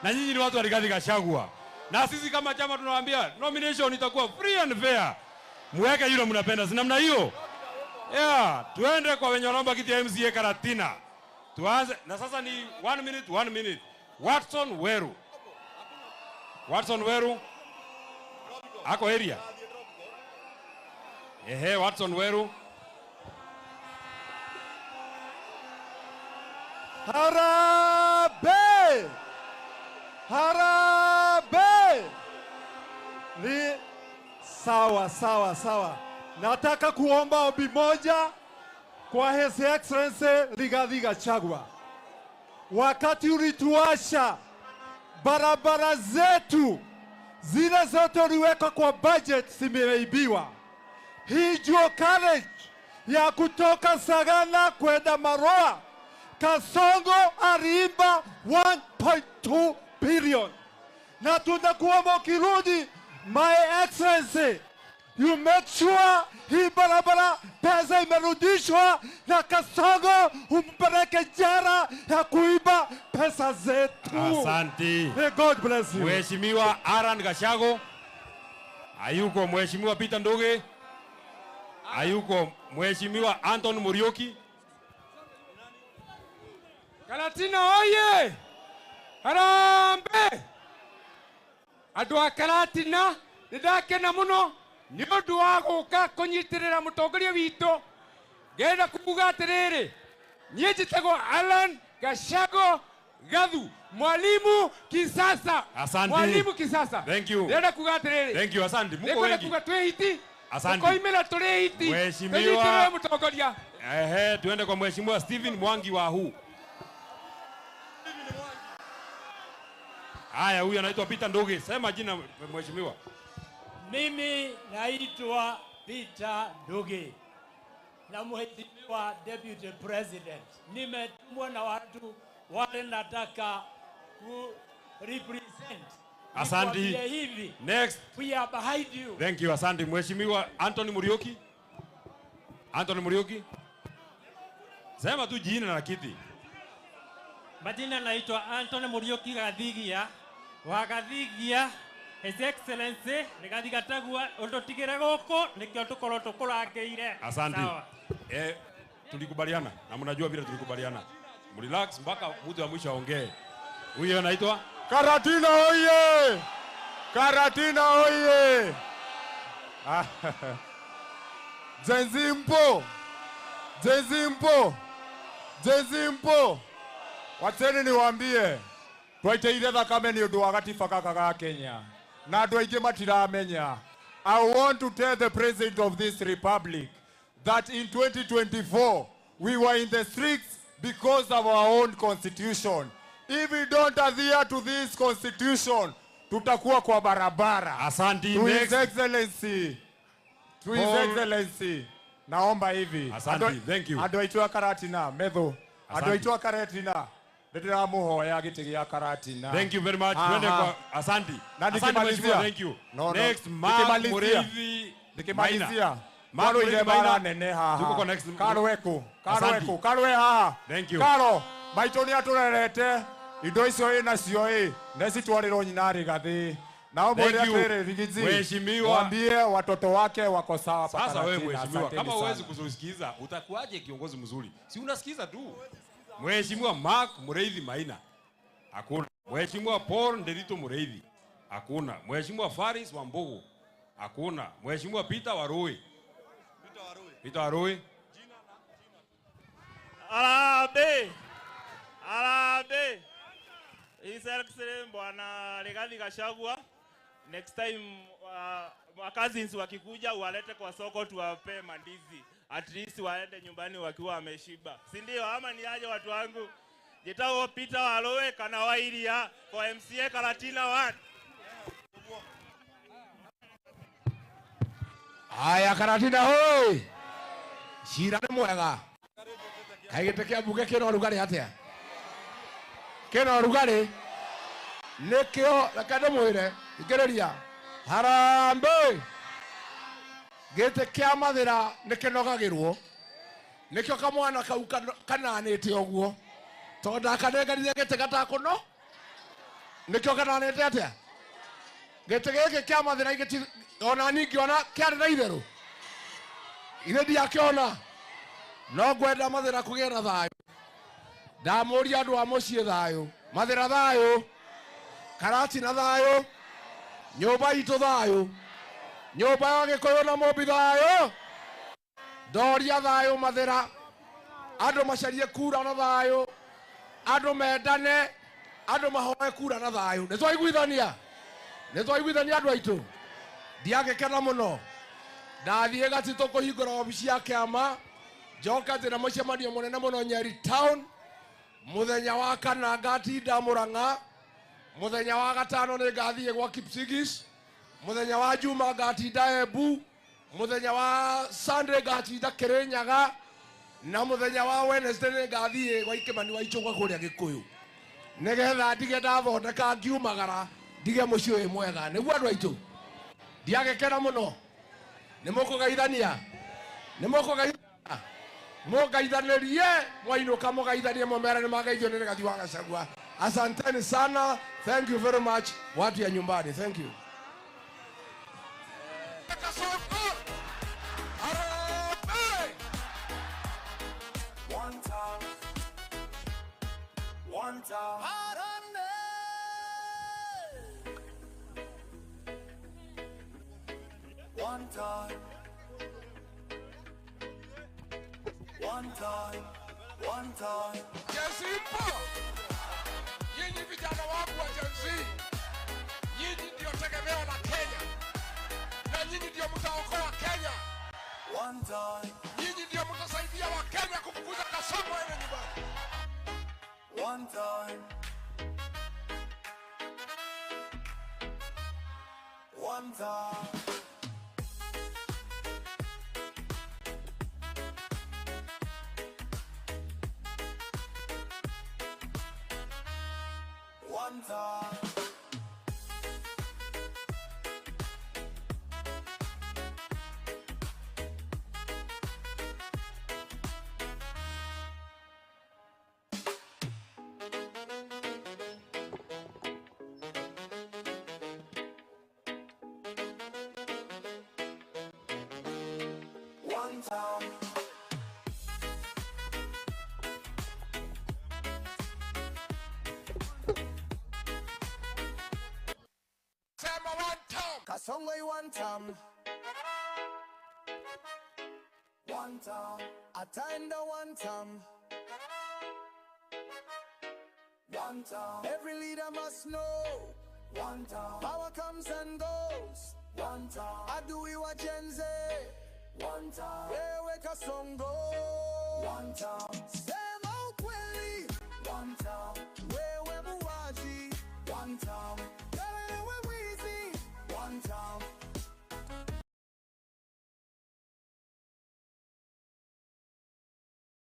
Na nyinyi ni watu wa Rigathi Gachagua. Na sisi kama chama tunawaambia nomination itakuwa free and fair. Muweke yule mnapenda, si namna hiyo? Yeah, tuende kwa wenye wanaomba kiti ya MCA Karatina. Tuanze na sasa ni 1 minute. Watson Weru. Watson Weru. Ako area. Ehe, Watson Weru. Harambee! Harambee! Ni sawa. Nataka kuomba ombi moja kwa His Excellency Rigathi Gachagua. Wakati ulituasha barabara zetu zile zote uliweka kwa budget zimeibiwa. Hii ndio courage ya kutoka Sagana kwenda Maroa. Kasongo aliimba 1.2 billion. Na tunakuomba ukirudi, My Excellency, you make sure hii barabara pesa imerudishwa na Kasongo umpeleke jara ya kuiba pesa zetu. Asante. May God bless you. Mheshimiwa Aran Gashago. Hayuko Mheshimiwa Peter Ndoge. Hayuko Mheshimiwa Anton Murioki. Karatina oye! Harambee! Andũ a Karatina nĩndakena mũno nĩ ũndũ wa gũka kũnyitirĩra mũtongoria witũ. Ngenda kuuga atĩrĩrĩ, niĩ njĩtagwo Alan Gachagua Gathu, mwalimu kisasa. Asante. Mwalimu kisasa. Thank you. Ngenda kuuga atĩrĩrĩ. Thank you, asante. Muko Ngenda wengi. kuuga twĩhiti. Asante. Tukoimĩra tũrĩ hiti. Mheshimiwa. Tũnyitirĩre mũtongoria. Ehe, tuende kwa Mheshimiwa Stephen Mwangi wa huu. Haya, huyu anaitwa Peter Ndoge. Sema jina Mheshimiwa. Mimi naitwa Peter Ndoge na Mheshimiwa Deputy President. Nimetumwa na watu wale nataka ku represent. Asante. Hivi. Next. We are behind you. Thank you, asante. Mheshimiwa Anthony Murioki. Anthony Murioki. Sema tu jina na kiti. Majina naitwa Anthony Murioki Gathigia. Wa Gathigia, His Excellency Rigathi Gachagua ũtũtigĩre gũkũ nĩkĩo tũkorwo tũkũrangĩire. Asante. Tulikubaliana na mnajua vile tulikubaliana. Mrelax mpaka mtu wa mwisho aongee. Huyo anaitwa Karatina oye! Karatina oye! Jenzi mpo! Wacheni niwaambie, twaiteire thakame nĩ ũndũ wa gatiba gaka ga Kenya. Na andũ aingĩ matiramenya. I want to tell the President of this Republic that in 2024 we were in the streets because of our own constitution. If we don't adhere to this constitution, tutakuwa kwa barabara. Asante. To His Excellency. To His Excellency. Naomba hivi. Asante. Thank you. Andũ aitũ a Karatina, Metho. Asante. Andũ aitũ a Karatina. Ndĩramũhoya gĩtĩ gĩa Karatina. Thank you very much. Twende kwa asante. Na Asante mheshimiwa, thank you. Next, Mark Mureithi. Nikimalizia. Mark Mureithi Maina. nene haha. Tuko kwa next. Karweko. Asante. Karwe haha. Thank you. Karo, maitũ nĩ atũrerete. indo icio ina cio nesi twariro nyinari gathi nao mwele atere Rigizi mheshimiwa, mwambie watoto wake wako sawa. Sasa wewe mheshimiwa, kama huwezi kusikiza utakuwaje kiongozi mzuri? Si unasikiza tu. Mheshimiwa Mark Mureithi Maina hakuna. Mheshimiwa Paul Nderito Mureithi hakuna. Mheshimiwa Faris Wambugu hakuna. Mheshimiwa Peter Warui. Peter Warui. Arambe. His Excellency Bwana Rigathi Gachagua, next time cousins wakikuja uwalete kwa soko tuwape mandizi. At least waende nyumbani wakiwa wameshiba. Si ndio? Ama ni aje watu wangu? Jitao Peter Warowe kana wairia kwa MCA Karatina 1. Aya Karatina hoi. Shira ni mwega. Kaigete buge kino rugari atia. Kino rugari. Nekio rakade mwire. Igereria. Harambe. Gete kia mathira nikinogagirwo. Nikio kamwana kau kananite oguo. Tonda kanengarire gete gatakuno. Nikio kananite atia. Gete geke kia mathira igeti ona ningi ona kiari na itheru. Iredi akiona. No gwenda mathira kugera thayo. Ndamuria andu a mucie thayo. Mathira thayo. Karati na thayo. Nyumba itu thayo. Nyumba ya Gikuyu na Mumbi thayo. Doria thayo mathira. Andu macarie kura na thayo. Andu mendane. Andu mahoe kura na thayo. Nitwaiguithania. Nitwaiguithania andu aitu. Ndiagekena muno. Ndathie gati tukuhingura obici ya kiama. Joka ndina mucemanio munene muno Nyeri town. Muthenya wa kana ngatinda Murang'a. Muthenya wa gatano ni ngathie gwa Kipsigis. Muthenya wa Juma ngatinda Embu. Muthenya wa Sunday ngatinda Kirinyaga. Na muthenya wa Wednesday ni ngathie gwa Ikimani wa Ichung'wa kuria Gikuyu. Nigetha ndige ndathondeka ngiumagara ndige mucio wi mwega. Niguo andu aitu. Ndiagekena muno. Nimukugeithania. Nimukugeithania. Mugaithanirie mwainuka mugaithanie mumera ni magaithio ni Rigathi wa Gachagua. Asanteni sana. Thank you very much. Watu ya nyumbani. Thank you. One time. One time. One time. One time. One time. Jesipo. Nyinyi vijana wangu wa Gen Z. Nyinyi ndio tegemeo la Kenya. Na nyinyi ndio mtaokoa Kenya. One time. Nyinyi ndio mtasaidia wa Kenya kufukuza Kasongo ene nyumbani. One time. One time. One time. One time. Kasongo one time. One time. Atanda one time. One time. Every leader must know. One time. Power comes and goes. One time. I do it what Gen Z. One time. Wewe Kasongo. One time.